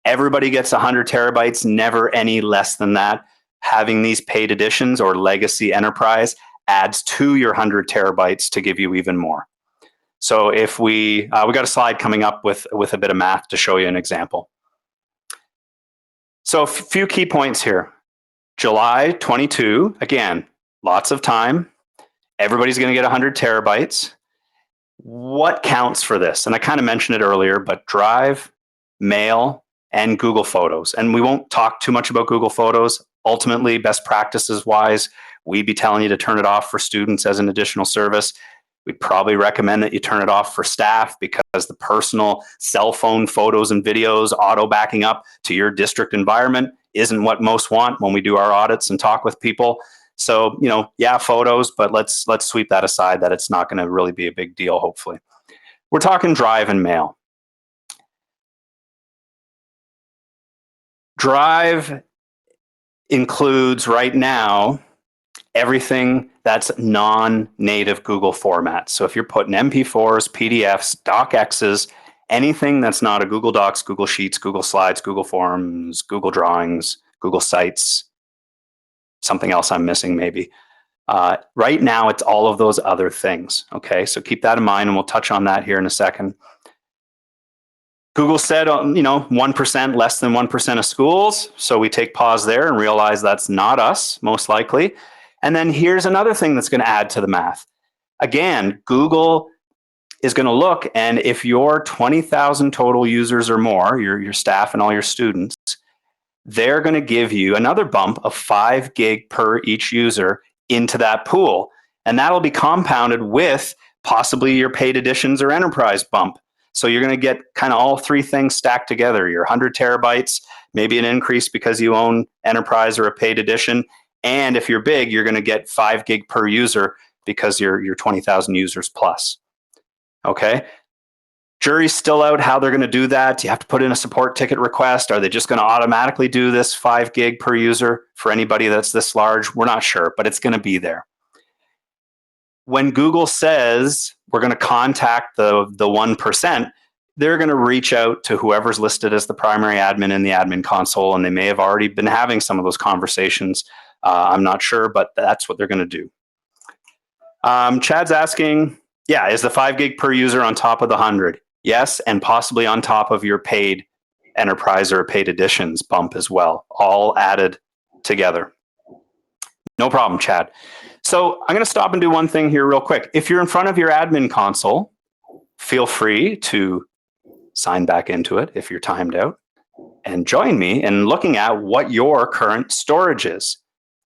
Everybody gets 100 terabytes, never any less than that. Having these paid editions or legacy enterprise adds to your 100 terabytes to give you even more. So if we got a slide coming up with a bit of math to show you an example. So a few key points here. July 22, again, lots of time. Everybody's going to get 100 terabytes. What counts for this? And I kind of mentioned it earlier, but Drive, Mail, and Google Photos. And we won't talk too much about Google Photos. Ultimately, best practices wise, we'd be telling you to turn it off for students as an additional service. We'd probably recommend that you turn it off for staff because the personal cell phone photos and videos auto backing up to your district environment isn't what most want when we do our audits and talk with people. So, yeah, photos, but let's sweep that aside, that it's not going to really be a big deal, hopefully. We're talking Drive and Mail. Drive includes right now everything that's non-native Google formats. So if you're putting MP4s, PDFs, DocXs, anything that's not a Google Docs, Google Sheets, Google Slides, Google Forms, Google Drawings, Google Sites, something else I'm missing maybe. Right now, it's all of those other things. Okay, so keep that in mind, and we'll touch on that here in a second. Google said, 1%, less than 1% of schools. So we take pause there and realize that's not us, most likely. And then here's another thing that's going to add to the math. Again, Google is going to look, and if you're 20,000 total users or more, your staff and all your students, they're going to give you another bump of 5 gig per each user into that pool. And that'll be compounded with possibly your paid editions or enterprise bump. So you're going to get kind of all three things stacked together. Your 100 terabytes, maybe an increase because you own enterprise or a paid edition. And if you're big, you're going to get 5 gig per user because you're 20,000 users plus. Okay. Jury's still out how they're going to do that. Do you have to put in a support ticket request? Are they just going to automatically do this 5 gig per user for anybody that's this large? We're not sure, but it's going to be there. When Google says we're going to contact the 1%, they're going to reach out to whoever's listed as the primary admin in the admin console, and they may have already been having some of those conversations. I'm not sure, but that's what they're going to do. Chad's asking, yeah, is the 5 gig per user on top of the 100? Yes, and possibly on top of your paid enterprise or paid editions bump as well, all added together. No problem, Chad. So I'm going to stop and do one thing here real quick. If you're in front of your admin console, feel free to sign back into it if you're timed out and join me in looking at what your current storage is.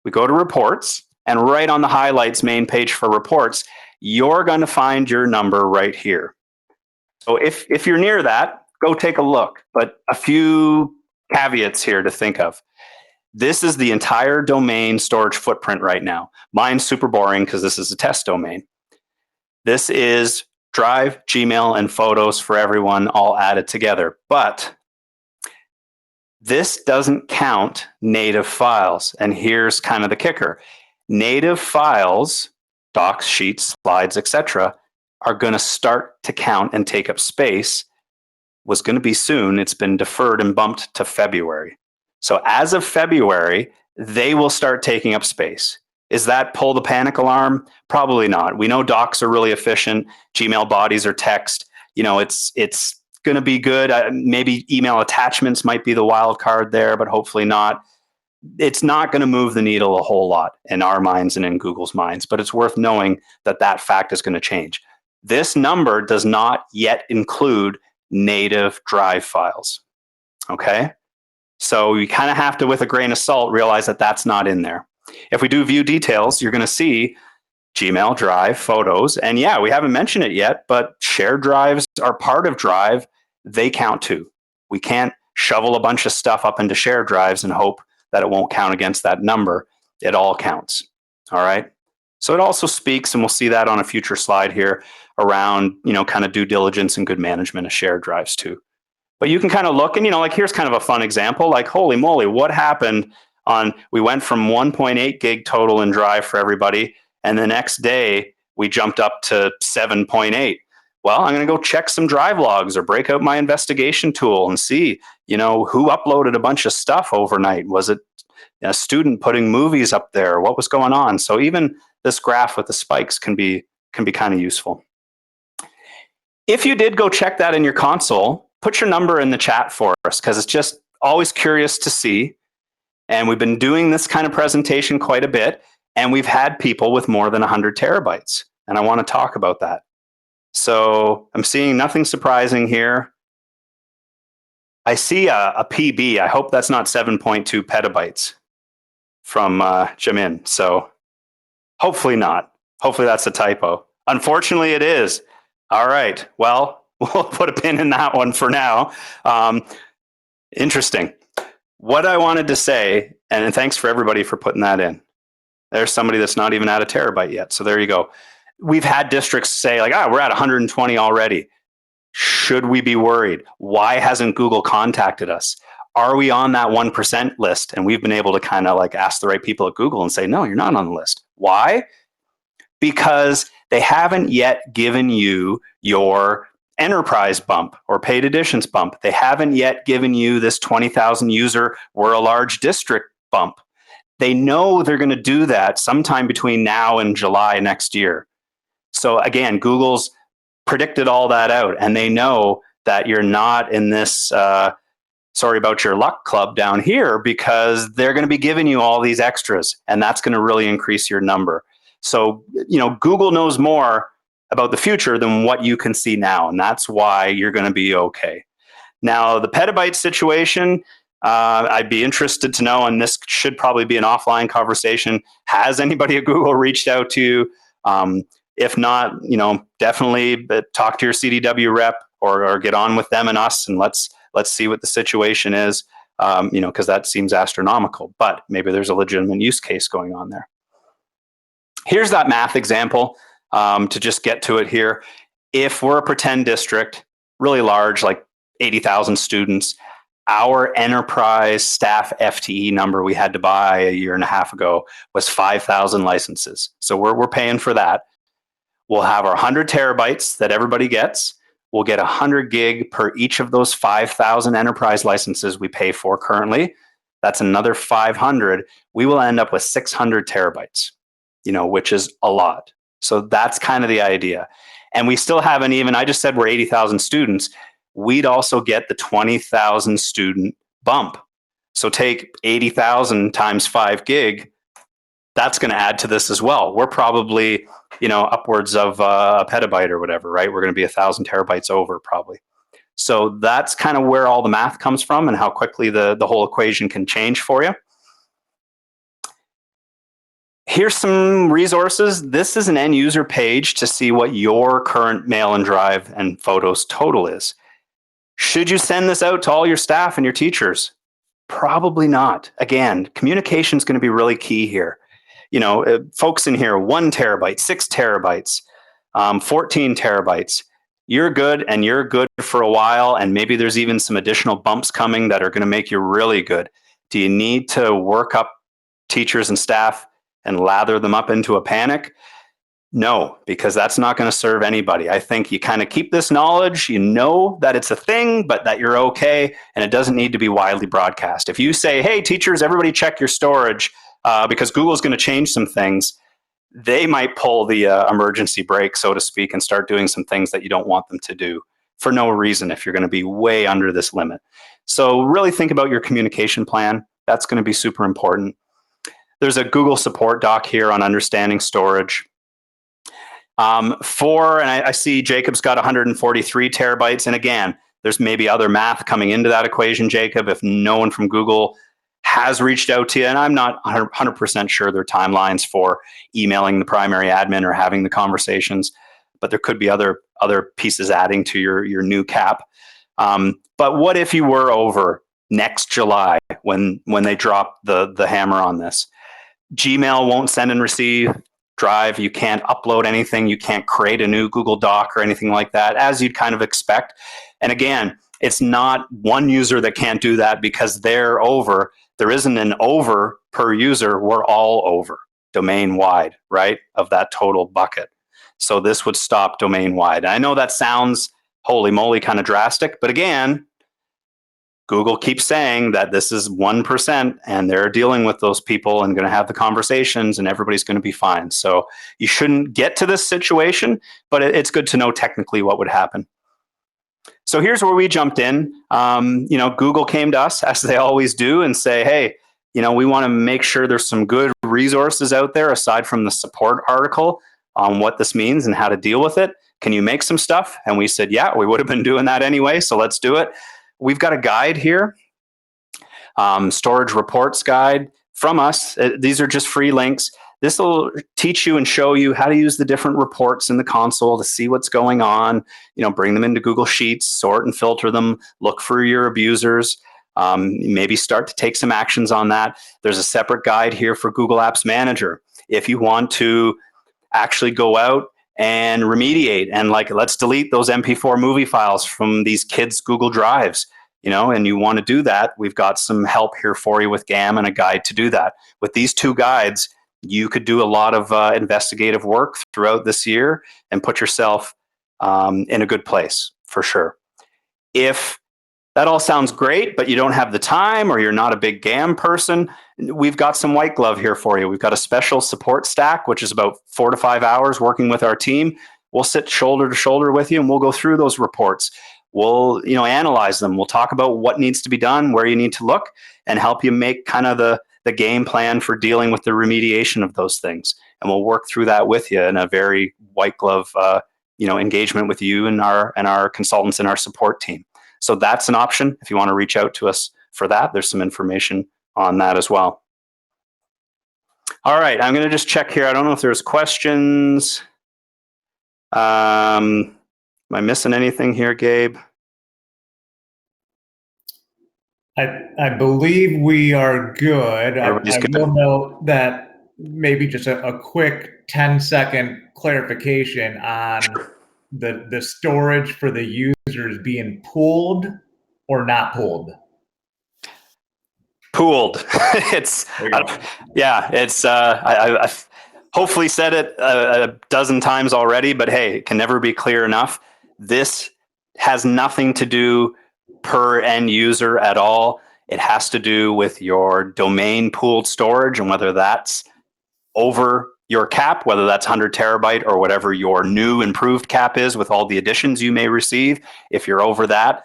We go to reports, and right on the highlights main page for reports, you're going to find your number right here. So if you're near that, go take a look. But a few caveats here to think of. This is the entire domain storage footprint right now. Mine's super boring because this is a test domain. This is Drive, Gmail, and Photos for everyone all added together. But this doesn't count native files. And here's kind of the kicker. Native files, docs, sheets, slides, etc., are going to start to count and take up space. Was going to be soon. It's been deferred and bumped to February. So as of February, they will start taking up space. Is that pull the panic alarm? Probably not. We know docs are really efficient. Gmail bodies are text. You know, it's going to be good. Maybe email attachments might be the wild card there, but hopefully not. It's not going to move the needle a whole lot in our minds and in Google's minds, but it's worth knowing that that fact is going to change. This number does not yet include native Drive files. Okay? So you kind of have to, with a grain of salt, realize that that's not in there. If we do view details, you're going to see Gmail, Drive, Photos, and yeah, we haven't mentioned it yet, but shared drives are part of Drive. They count too. We can't shovel a bunch of stuff up into shared drives and hope that it won't count against that number. It all counts. All right. So it also speaks, and we'll see that on a future slide here, around, you know, kind of due diligence and good management of shared drives too. But you can kind of look and, you know, like here's kind of a fun example, like, holy moly, what happened on, we went from 1.8 gig total in Drive for everybody, and the next day we jumped up to 7.8. Well, I'm going to go check some Drive logs or break out my investigation tool and see, you know, who uploaded a bunch of stuff overnight. Was it a student putting movies up there? What was going on? So even this graph with the spikes can be kind of useful. If you did go check that in your console, put your number in the chat for us, because it's just always curious to see. And we've been doing this kind of presentation quite a bit, and we've had people with more than 100 terabytes. And I want to talk about that. So I'm seeing nothing surprising here. I see a PB. I hope that's not 7.2 petabytes from Jamin. So hopefully not. Hopefully that's a typo. Unfortunately, it is. All right. Well, we'll put a pin in that one for now. Interesting. What I wanted to say, and thanks for everybody for putting that in. There's somebody that's not even at a terabyte yet. So there you go. We've had districts say like, we're at 120 already. Should we be worried? Why hasn't Google contacted us? Are we on that 1% list? And we've been able to kind of like ask the right people at Google and say, no, you're not on the list. Why? Because they haven't yet given you your enterprise bump or paid editions bump. They haven't yet given you this 20,000 user, we're a large district bump. They know they're going to do that sometime between now and July next year. So again, Google's predicted all that out, and they know that you're not in this sorry about your luck club down here, because they're going to be giving you all these extras, and that's going to really increase your number. So, you know, Google knows more about the future than what you can see now, and that's why you're going to be okay. Now, the petabyte situation, I'd be interested to know, and this should probably be an offline conversation. Has anybody at Google reached out to you? If not, you know, definitely talk to your CDW rep or get on with them and us, and let's see what the situation is. You know, because that seems astronomical, but maybe there's a legitimate use case going on there. Here's that math example to just get to it here. If we're a pretend district, really large, like 80,000 students, our enterprise staff FTE number we had to buy a year and a half ago was 5,000 licenses. So we're paying for that. We'll have our 100 terabytes that everybody gets. we'll get 100 gig per each of those 5,000 enterprise licenses we pay for currently. That's another 500. We will end up with 600 terabytes, which is a lot. So that's kind of the idea. And we still haven't even, I just said we're 80,000 students. We'd also get the 20,000 student bump. So take 80,000 times 5 gig. That's going to add to this as well. We're probably, upwards of a petabyte or whatever, right? We're going to be 1,000 terabytes over probably. So that's kind of where all the math comes from and how quickly the whole equation can change for you. Here's some resources. This is an end user page to see what your current mail and drive and photos total is. Should you send this out to all your staff and your teachers? Probably not. Again, communication is going to be really key here. Folks in here, 1 terabyte, 6 terabytes, 14 terabytes. You're good and you're good for a while. And maybe there's even some additional bumps coming that are going to make you really good. Do you need to work up teachers and staff and lather them up into a panic? No, because that's not going to serve anybody. I think you kind of keep this knowledge, that it's a thing, but that you're okay, and it doesn't need to be widely broadcast. If you say, hey, teachers, everybody check your storage because Google's going to change some things, they might pull the emergency brake, so to speak, and start doing some things that you don't want them to do for no reason if you're going to be way under this limit. So really think about your communication plan. That's going to be super important. There's a Google support doc here on understanding storage. And I see Jacob's got 143 terabytes. And again, there's maybe other math coming into that equation, Jacob, if no one from Google has reached out to you. And I'm not 100% sure their timelines for emailing the primary admin or having the conversations, but there could be other pieces adding to your new cap. But what if you were over next July when they drop the hammer on this? Gmail won't send and receive. Drive, you can't upload anything. You can't create a new Google Doc or anything like that, as you'd kind of expect. And again, it's not one user that can't do that because they're over. There isn't an over per user. We're all over domain wide, right, of that total bucket. So this would stop domain wide. I know that sounds holy moly kind of drastic, but again, Google keeps saying that this is 1% and they're dealing with those people and going to have the conversations and everybody's going to be fine. So you shouldn't get to this situation, but it's good to know technically what would happen. So here's where we jumped in. Google came to us, as they always do, and say, hey, we want to make sure there's some good resources out there aside from the support article on what this means and how to deal with it. Can you make some stuff? And we said, yeah, we would have been doing that anyway, so let's do it. We've got a guide here, storage reports guide from us. These are just free links. This will teach you and show you how to use the different reports in the console to see what's going on, bring them into Google Sheets, sort and filter them, look for your abusers, maybe start to take some actions on that. There's a separate guide here for Google Apps Manager. If you want to actually go out and remediate and let's delete those MP4 movie files from these kids' Google Drives, and you want to do that, we've got some help here for you with GAM and a guide to do that. With these 2 guides, you could do a lot of investigative work throughout this year and put yourself in a good place for sure. If that all sounds great, but you don't have the time or you're not a big GAM person, we've got some white glove here for you. We've got a special support stack, which is about 4 to 5 hours working with our team. We'll sit shoulder to shoulder with you and we'll go through those reports. We'll analyze them. We'll talk about what needs to be done, where you need to look, and help you make kind of the game plan for dealing with the remediation of those things. And we'll work through that with you in a very white glove engagement with you and our consultants and our support team. So that's an option if you want to reach out to us for that. There's some information on that as well. All right, I'm going to just check here. I don't know if there's questions. Am I missing anything here, Gabe? I believe we are good. I good. will note that maybe just a quick 10-second clarification on the storage for the users being pooled or not pooled. Pooled. I've hopefully said it a dozen times already, but hey, it can never be clear enough. This has nothing to do per end user at all. It has to do with your domain pooled storage and whether that's over your cap, whether that's 100 terabyte or whatever your new improved cap is with all the additions you may receive. If you're over that,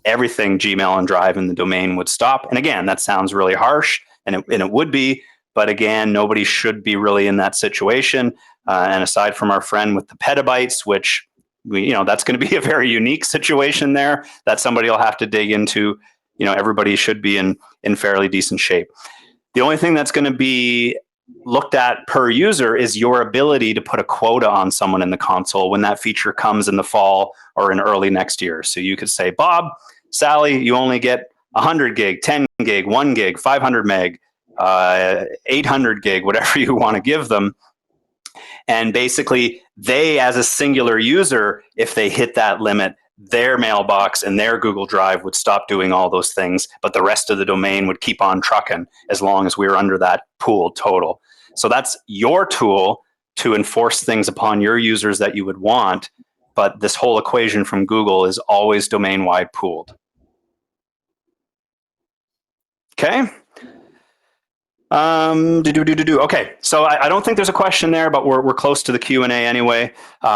everything Gmail and Drive in the domain would stop. And again, that sounds really harsh, and it would be, but again, nobody should be really in that situation. And aside from our friend with the petabytes, which that's going to be a very unique situation there that somebody will have to dig into. Everybody should be in fairly decent shape. The only thing that's going to be looked at per user is your ability to put a quota on someone in the console when that feature comes in the fall or in early next year. So you could say, Bob, Sally, you only get 100 gig, 10 gig, 1 gig, 500 meg, 800 gig, whatever you want to give them. And basically, they, as a singular user, if they hit that limit, their mailbox and their Google Drive would stop doing all those things, but the rest of the domain would keep on trucking as long as we were under that pooled total. So that's your tool to enforce things upon your users that you would want, but this whole equation from Google is always domain-wide pooled. Okay. Okay, so I don't think there's a question there, but we're close to the Q&A anyway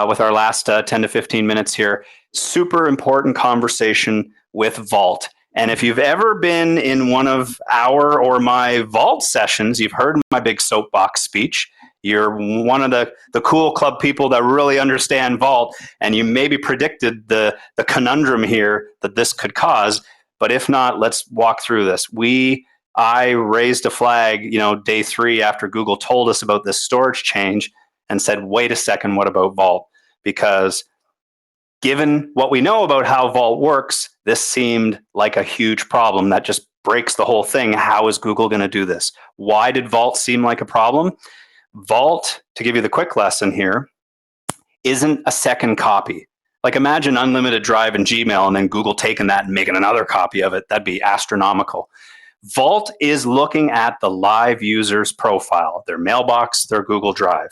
with our last 10 to 15 minutes here. Super important conversation with Vault. And if you've ever been in one of our or my Vault sessions, you've heard my big soapbox speech. You're one of the cool club people that really understand Vault, and you maybe predicted the conundrum here that this could cause. But if not, let's walk through this. I raised a flag, day 3 after Google told us about this storage change and said, wait a second, what about Vault? Because given what we know about how Vault works, this seemed like a huge problem that just breaks the whole thing. How is Google going to do this? Why did Vault seem like a problem? Vault, to give you the quick lesson here, isn't a second copy. Like imagine unlimited drive in Gmail and then Google taking that and making another copy of it. That'd be astronomical. Vault is looking at the live user's profile, their mailbox, their Google Drive.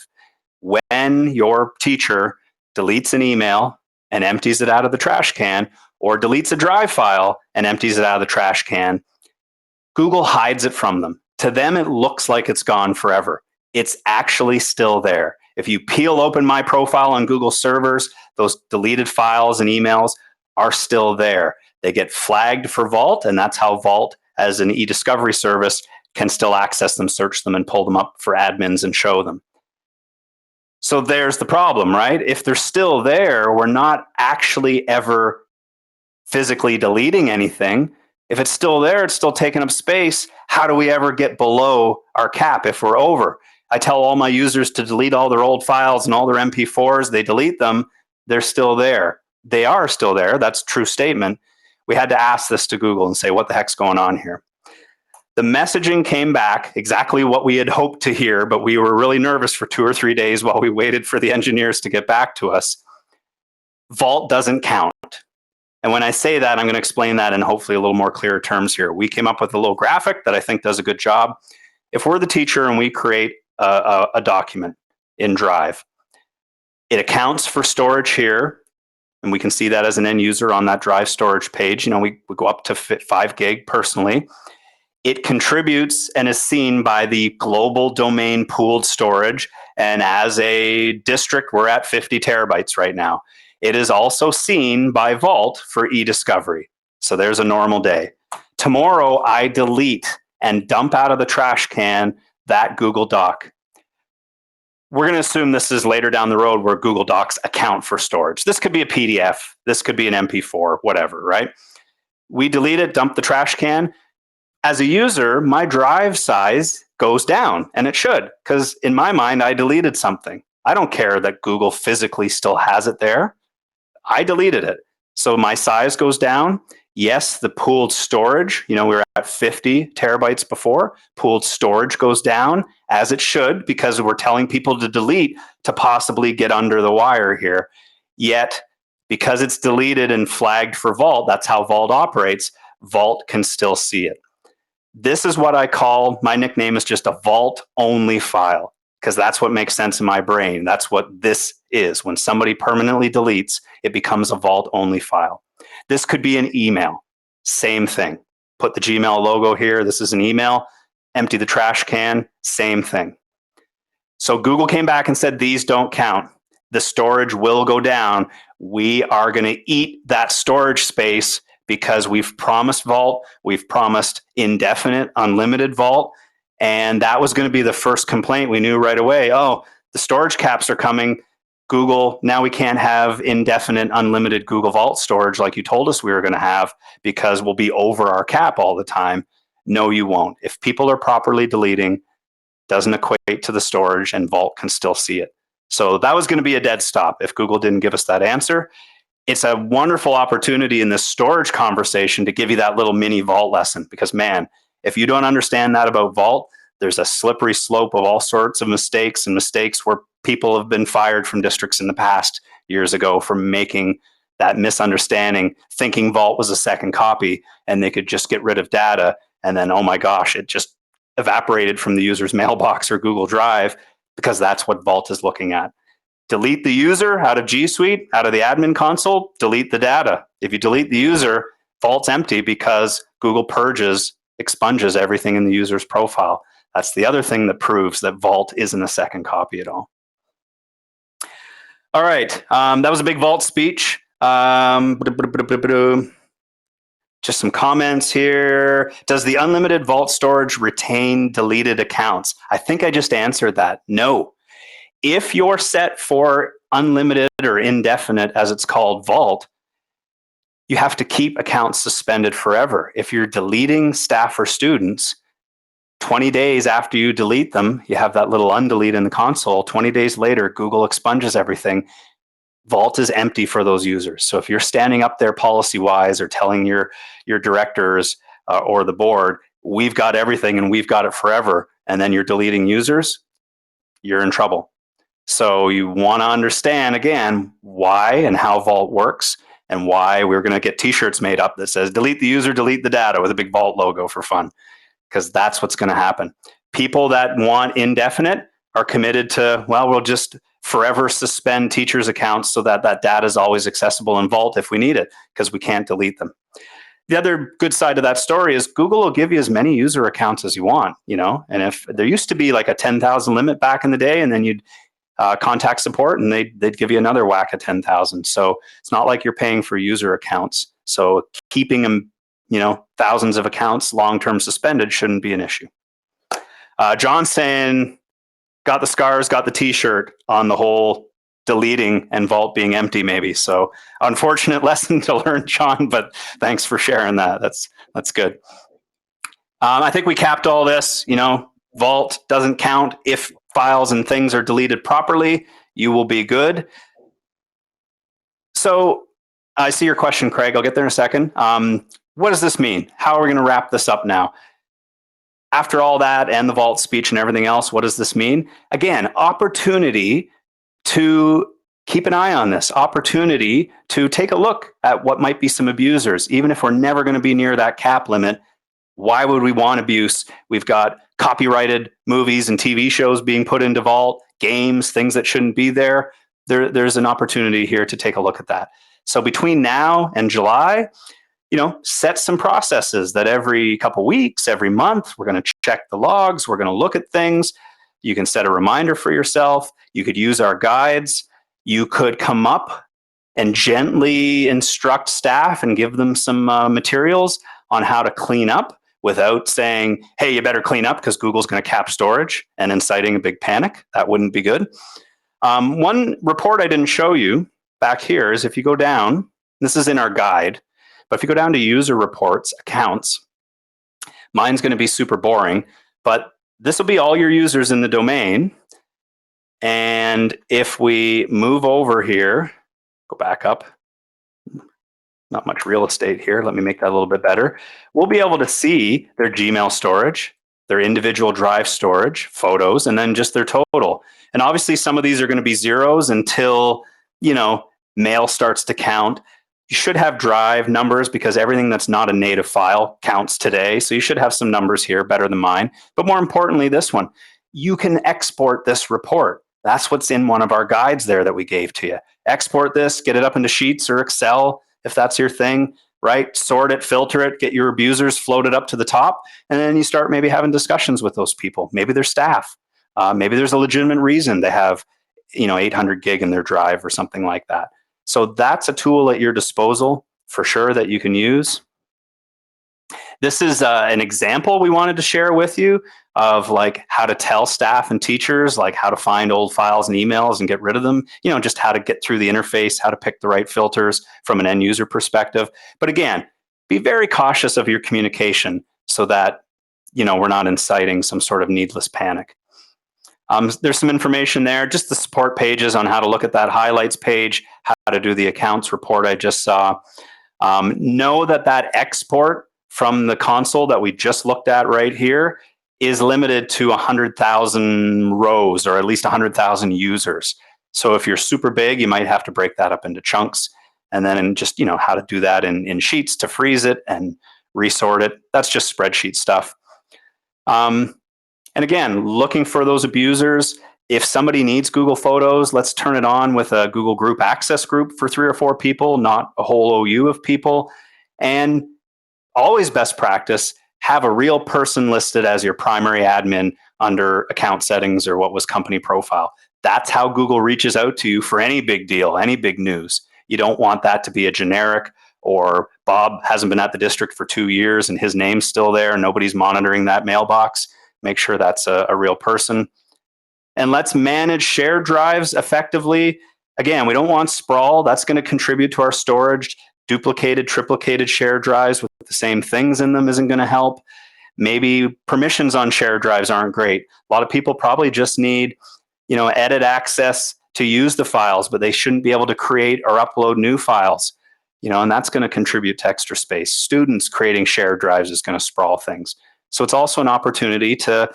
When your teacher deletes an email and empties it out of the trash can, or deletes a Drive file and empties it out of the trash can, Google hides it from them. To them, it looks like it's gone forever. It's actually still there. If you peel open my profile on Google servers, those deleted files and emails are still there. They get flagged for Vault, and that's how Vault, as an e-discovery service, can still access them, search them, and pull them up for admins and show them. So there's the problem, right? If they're still there, we're not actually ever physically deleting anything. If it's still there, it's still taking up space. How do we ever get below our cap if we're over? I tell all my users to delete all their old files and all their MP4s. They delete them. They're still there. They are still there. That's a true statement. We had to ask this to Google and say, what the heck's going on here? The messaging came back exactly what we had hoped to hear, but we were really nervous for 2 or 3 days while we waited for the engineers to get back to us. Vault doesn't count. And when I say that, I'm going to explain that in hopefully a little more clearer terms here. We came up with a little graphic that I think does a good job. If we're the teacher and we create a document in Drive, it accounts for storage here. And we can see that as an end user on that Drive storage page. We go up to 5 gig personally. It contributes and is seen by the global domain pooled storage. And as a district, we're at 50 terabytes right now. It is also seen by Vault for e-discovery. So there's a normal day. Tomorrow, I delete and dump out of the trash can that Google Doc. We're going to assume this is later down the road where Google Docs account for storage. This could be a PDF. This could be an MP4, whatever, right? We delete it, dump the trash can. As a user, my drive size goes down, and it should, because in my mind, I deleted something. I don't care that Google physically still has it there. I deleted it. So my size goes down. Yes, the pooled storage, we were at 50 terabytes before. Pooled storage goes down, as it should, because we're telling people to delete to possibly get under the wire here. Yet, because it's deleted and flagged for Vault, that's how Vault operates, Vault can still see it. This is what I call, my nickname is just a Vault-only file. because that's what makes sense in my brain. That's what this is. When somebody permanently deletes, it becomes a vault-only file. This could be an email. Same thing. Put the Gmail logo here. This is an email. Empty the trash can. Same thing. So Google came back and said, these don't count. The storage will go down. We are going to eat that storage space because we've promised vault. We've promised indefinite, unlimited vault. And that was going to be the first complaint. We knew right away, oh, the storage caps are coming. Google, now we can't have indefinite, unlimited Google Vault storage like you told us we were going to have because we'll be over our cap all the time. No, you won't. If people are properly deleting, doesn't equate to the storage, and Vault can still see it. So that was going to be a dead stop if Google didn't give us that answer. It's a wonderful opportunity in this storage conversation to give you that little mini Vault lesson, because man, if you don't understand that about Vault, there's a slippery slope of all sorts of mistakes, and mistakes where people have been fired from districts in the past years ago for making that misunderstanding, thinking Vault was a second copy and they could just get rid of data. And then, oh my gosh, it just evaporated from the user's mailbox or Google Drive, because that's what Vault is looking at. Delete the user out of G Suite, out of the admin console, delete the data. If you delete the user, Vault's empty because Google purges, expunges everything in the user's profile. That's the other thing that proves that Vault isn't a second copy at all. All right, that was a big Vault speech. Just some comments here. Does the unlimited Vault storage retain deleted accounts? I think I just answered that. No. If you're set for unlimited or indefinite, as it's called, Vault, you have to keep accounts suspended forever. If you're deleting staff or students, 20 days after you delete them, you have that little undelete in the console. 20 days later, Google expunges everything. Vault is empty for those users. So if you're standing up there policy-wise or telling your directors or the board, we've got everything and we've got it forever, and then you're deleting users, you're in trouble. So you want to understand, again, why and how Vault works, and why we're going to get t-shirts made up that says, delete the user, delete the data, with a big Vault logo for fun, because that's what's going to happen. People that want indefinite are committed to, well, we'll just forever suspend teachers' accounts so that that data is always accessible in Vault if we need it, because we can't delete them. The other good side of that story is Google will give you as many user accounts as you want, you know, and if there used to be like a 10,000 limit back in the day, and then you'd contact support and they'd give you another whack of 10,000. So it's not like you're paying for user accounts. So keeping them, you know, thousands of accounts long-term suspended shouldn't be an issue. John's saying, got the scars, got the t-shirt on the whole deleting and Vault being empty maybe. So unfortunate lesson to learn, John, but thanks for sharing that. That's good. I think we capped all this, you know, Vault doesn't count if files and things are deleted properly. You will be good. So I see your question, Craig. I'll get there in a second. What does this mean? How are we going to wrap this up now? After all that and the Vault speech and everything else, what does this mean? Again, opportunity to keep an eye on this, opportunity to take a look at what might be some abusers, even if we're never going to be near that cap limit. Why would we want abuse? We've got copyrighted movies and TV shows being put into Vault, games, things that shouldn't be there. There's an opportunity here to take a look at that. So between now and July, you know, set some processes that every couple weeks, every month, we're going to check the logs, we're going to look at things. You can set a reminder for yourself. You could use our guides. You could come up and gently instruct staff and give them some materials on how to clean up without saying, hey, you better clean up because Google's going to cap storage and inciting a big panic. That wouldn't be good. One report I didn't show you back here is if you go down, this is in our guide, but if you go down to user reports, accounts, mine's going to be super boring, but this will be all your users in the domain. And if we move over here, go back up, not much real estate here. Let me make that a little bit better. We'll be able to see their Gmail storage, their individual drive storage, photos, and then just their total. And obviously some of these are going to be zeros until, you know, mail starts to count. You should have drive numbers because everything that's not a native file counts today. So you should have some numbers here better than mine. But more importantly, this one, you can export this report. That's what's in one of our guides there that we gave to you. Export this, get it up into Sheets or Excel if that's your thing, right? Sort it, filter it, get your abusers floated up to the top, and then you start maybe having discussions with those people. Maybe they're staff. Maybe there's a legitimate reason they have 800 gig in their drive or something like that. So that's a tool at your disposal for sure that you can use. This is an example we wanted to share with you of like how to tell staff and teachers like how to find old files and emails and get rid of them, just how to get through the interface, how to pick the right filters from an end user perspective. But again, be very cautious of your communication so that we're not inciting some sort of needless panic. There's some information there, just the support pages on how to look at that highlights page, how to do the accounts report I just saw. Know that export from the console that we just looked at right here is limited to 100,000 rows or at least 100,000 users. So if you're super big, you might have to break that up into chunks, and then just how to do that in Sheets to freeze it and resort it. That's just spreadsheet stuff. And again, looking for those abusers. If somebody needs Google Photos, let's turn it on with a Google Group Access group for 3 or 4 people, not a whole OU of people. And always best practice, have a real person listed as your primary admin under account settings or what was company profile. That's how Google reaches out to you for any big deal, any big news. You don't want that to be a generic, or Bob hasn't been at the district for 2 years and his name's still there and nobody's monitoring that mailbox. Make sure that's a real person. And let's manage shared drives effectively. Again, we don't want sprawl. That's going to contribute to our storage. Duplicated, triplicated shared drives with the same things in them isn't going to help. Maybe permissions on shared drives aren't great. A lot of people probably just need, edit access to use the files, but they shouldn't be able to create or upload new files. And that's going to contribute to extra space. Students creating shared drives is going to sprawl things. So it's also an opportunity to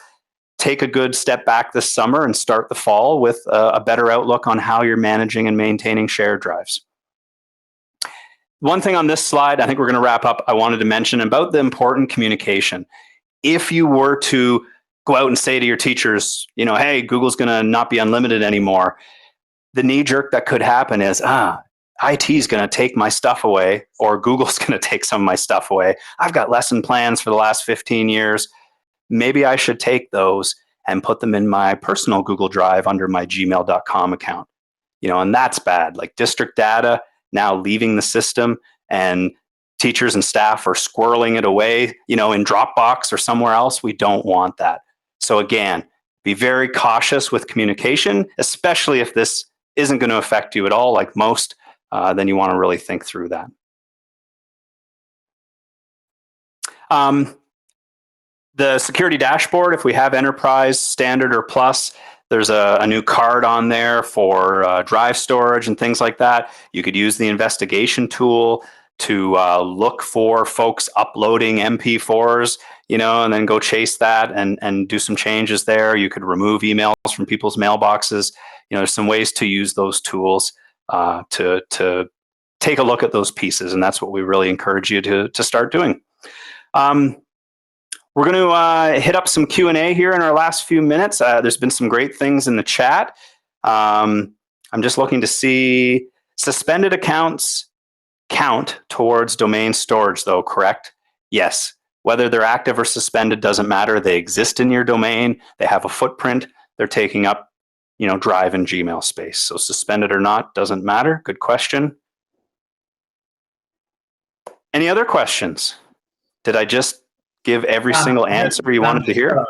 take a good step back this summer and start the fall with a better outlook on how you're managing and maintaining shared drives. One thing on this slide, I think we're going to wrap up, I wanted to mention about the important communication. If you were to go out and say to your teachers, hey, Google's going to not be unlimited anymore, the knee jerk that could happen is, IT is going to take my stuff away, or Google's going to take some of my stuff away. I've got lesson plans for the last 15 years. Maybe I should take those and put them in my personal Google Drive under my gmail.com account. And that's bad. Like district data now leaving the system, and teachers and staff are squirreling it away, in Dropbox or somewhere else. We don't want that. So again, be very cautious with communication, especially if this isn't going to affect you at all, like most, then you want to really think through that. The security dashboard, if we have enterprise, standard, or plus, there's a new card on there for drive storage and things like that. You could use the investigation tool to look for folks uploading MP4s, and then go chase that and do some changes there. You could remove emails from people's mailboxes. There's some ways to use those tools to take a look at those pieces, and that's what we really encourage you to start doing. We're going to hit up some Q&A here in our last few minutes. There's been some great things in the chat. I'm just looking to see suspended accounts count towards domain storage, though, correct? Yes. Whether they're active or suspended doesn't matter. They exist in your domain. They have a footprint. They're taking up, Drive and Gmail space. So suspended or not doesn't matter. Good question. Any other questions? Did I just give every single answer you wanted to hear?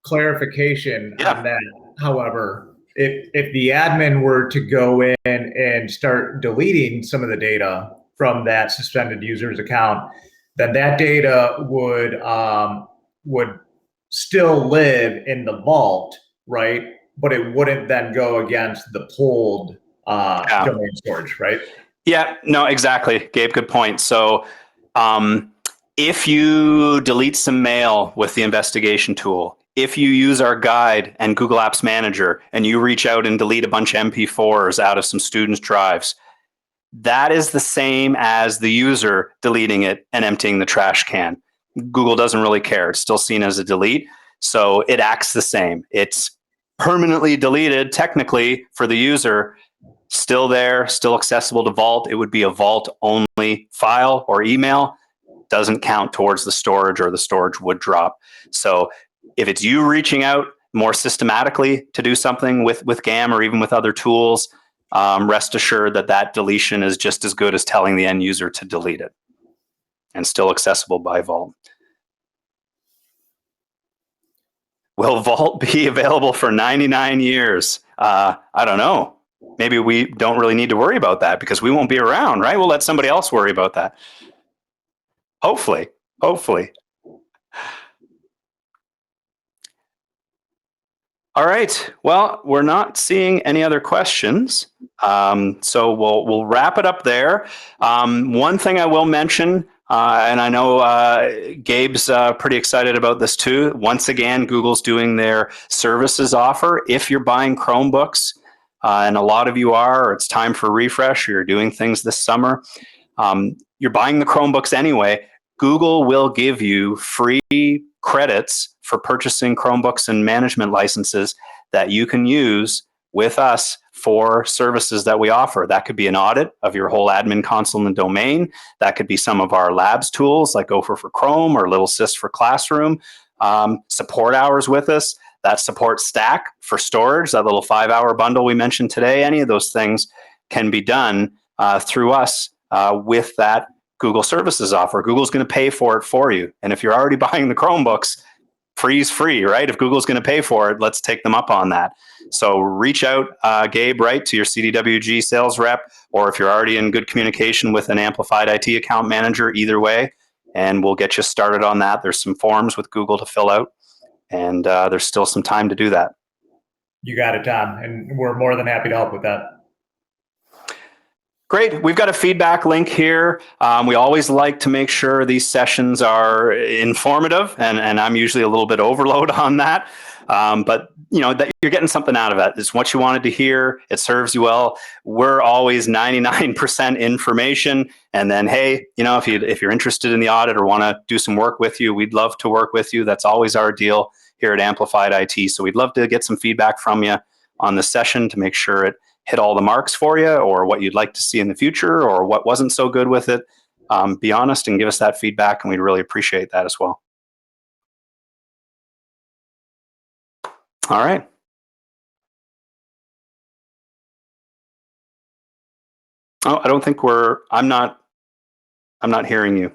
Clarification on that. However, if the admin were to go in and start deleting some of the data from that suspended user's account, then that data would still live in the vault, right? But it wouldn't then go against the pulled domain storage, right? Yeah, no, exactly. Gabe, good point. So if you delete some mail with the investigation tool, if you use our guide and Google Apps Manager and you reach out and delete a bunch of MP4s out of some students' drives, that is the same as the user deleting it and emptying the trash can. Google doesn't really care. It's still seen as a delete. So it acts the same. It's permanently deleted technically for the user, still there, still accessible to Vault. It would be a Vault only file or email. Doesn't count towards the storage, or the storage would drop. So if it's you reaching out more systematically to do something with GAM or even with other tools, rest assured that that deletion is just as good as telling the end user to delete it, and still accessible by Vault. Will Vault be available for 99 years? I don't know. Maybe we don't really need to worry about that because we won't be around, right? We'll let somebody else worry about that. Hopefully. All right. Well, we're not seeing any other questions, so we'll wrap it up there. One thing I will mention, and I know Gabe's pretty excited about this too. Once again, Google's doing their services offer. If you're buying Chromebooks, and a lot of you are, or it's time for refresh, or you're doing things this summer, you're buying the Chromebooks anyway, Google will give you free credits for purchasing Chromebooks and management licenses that you can use with us for services that we offer. That could be an audit of your whole admin console and domain. That could be some of our labs tools like Gopher for Chrome or Little Sis for Classroom. Support hours with us. That support stack for storage, that little 5-hour bundle we mentioned today. Any of those things can be done through us with that Google services offer. Google's going to pay for it for you. And if you're already buying the Chromebooks, free's free, right? If Google's going to pay for it, let's take them up on that. So reach out, Gabe, right, to your CDWG sales rep, or if you're already in good communication with an Amplified IT account manager, either way, and we'll get you started on that. There's some forms with Google to fill out, and there's still some time to do that. You got it, Tom, and we're more than happy to help with that. Great. We've got a feedback link here. We always like to make sure these sessions are informative, and I'm usually a little bit overload on that. But you know that you're getting something out of it. It's what you wanted to hear. It serves you well. We're always 99% information, and then hey, you know, if you're interested in the audit or want to do some work with you, we'd love to work with you. That's always our deal here at Amplified IT. So we'd love to get some feedback from you on the session to make sure it hit all the marks for you, or what you'd like to see in the future, or what wasn't so good with it. Be honest and give us that feedback, and we'd really appreciate that as well. All right. Oh, I don't think I'm not hearing you.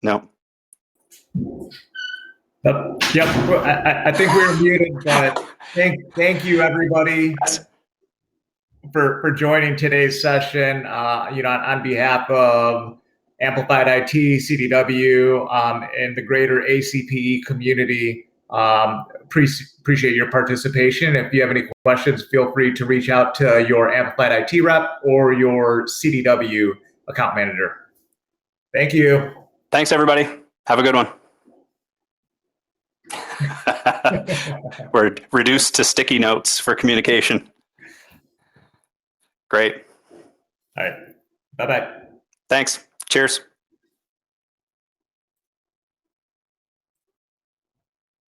No. Yep, I think we're muted, but thank you everybody for joining today's session. You know, on behalf of Amplified IT, CDW, and the greater ACPE community, appreciate your participation. If you have any questions, feel free to reach out to your Amplified IT rep or your CDW account manager. Thank you. Thanks, everybody. Have a good one. We're reduced to sticky notes for communication. Great. All right. Bye-bye. Thanks. Cheers.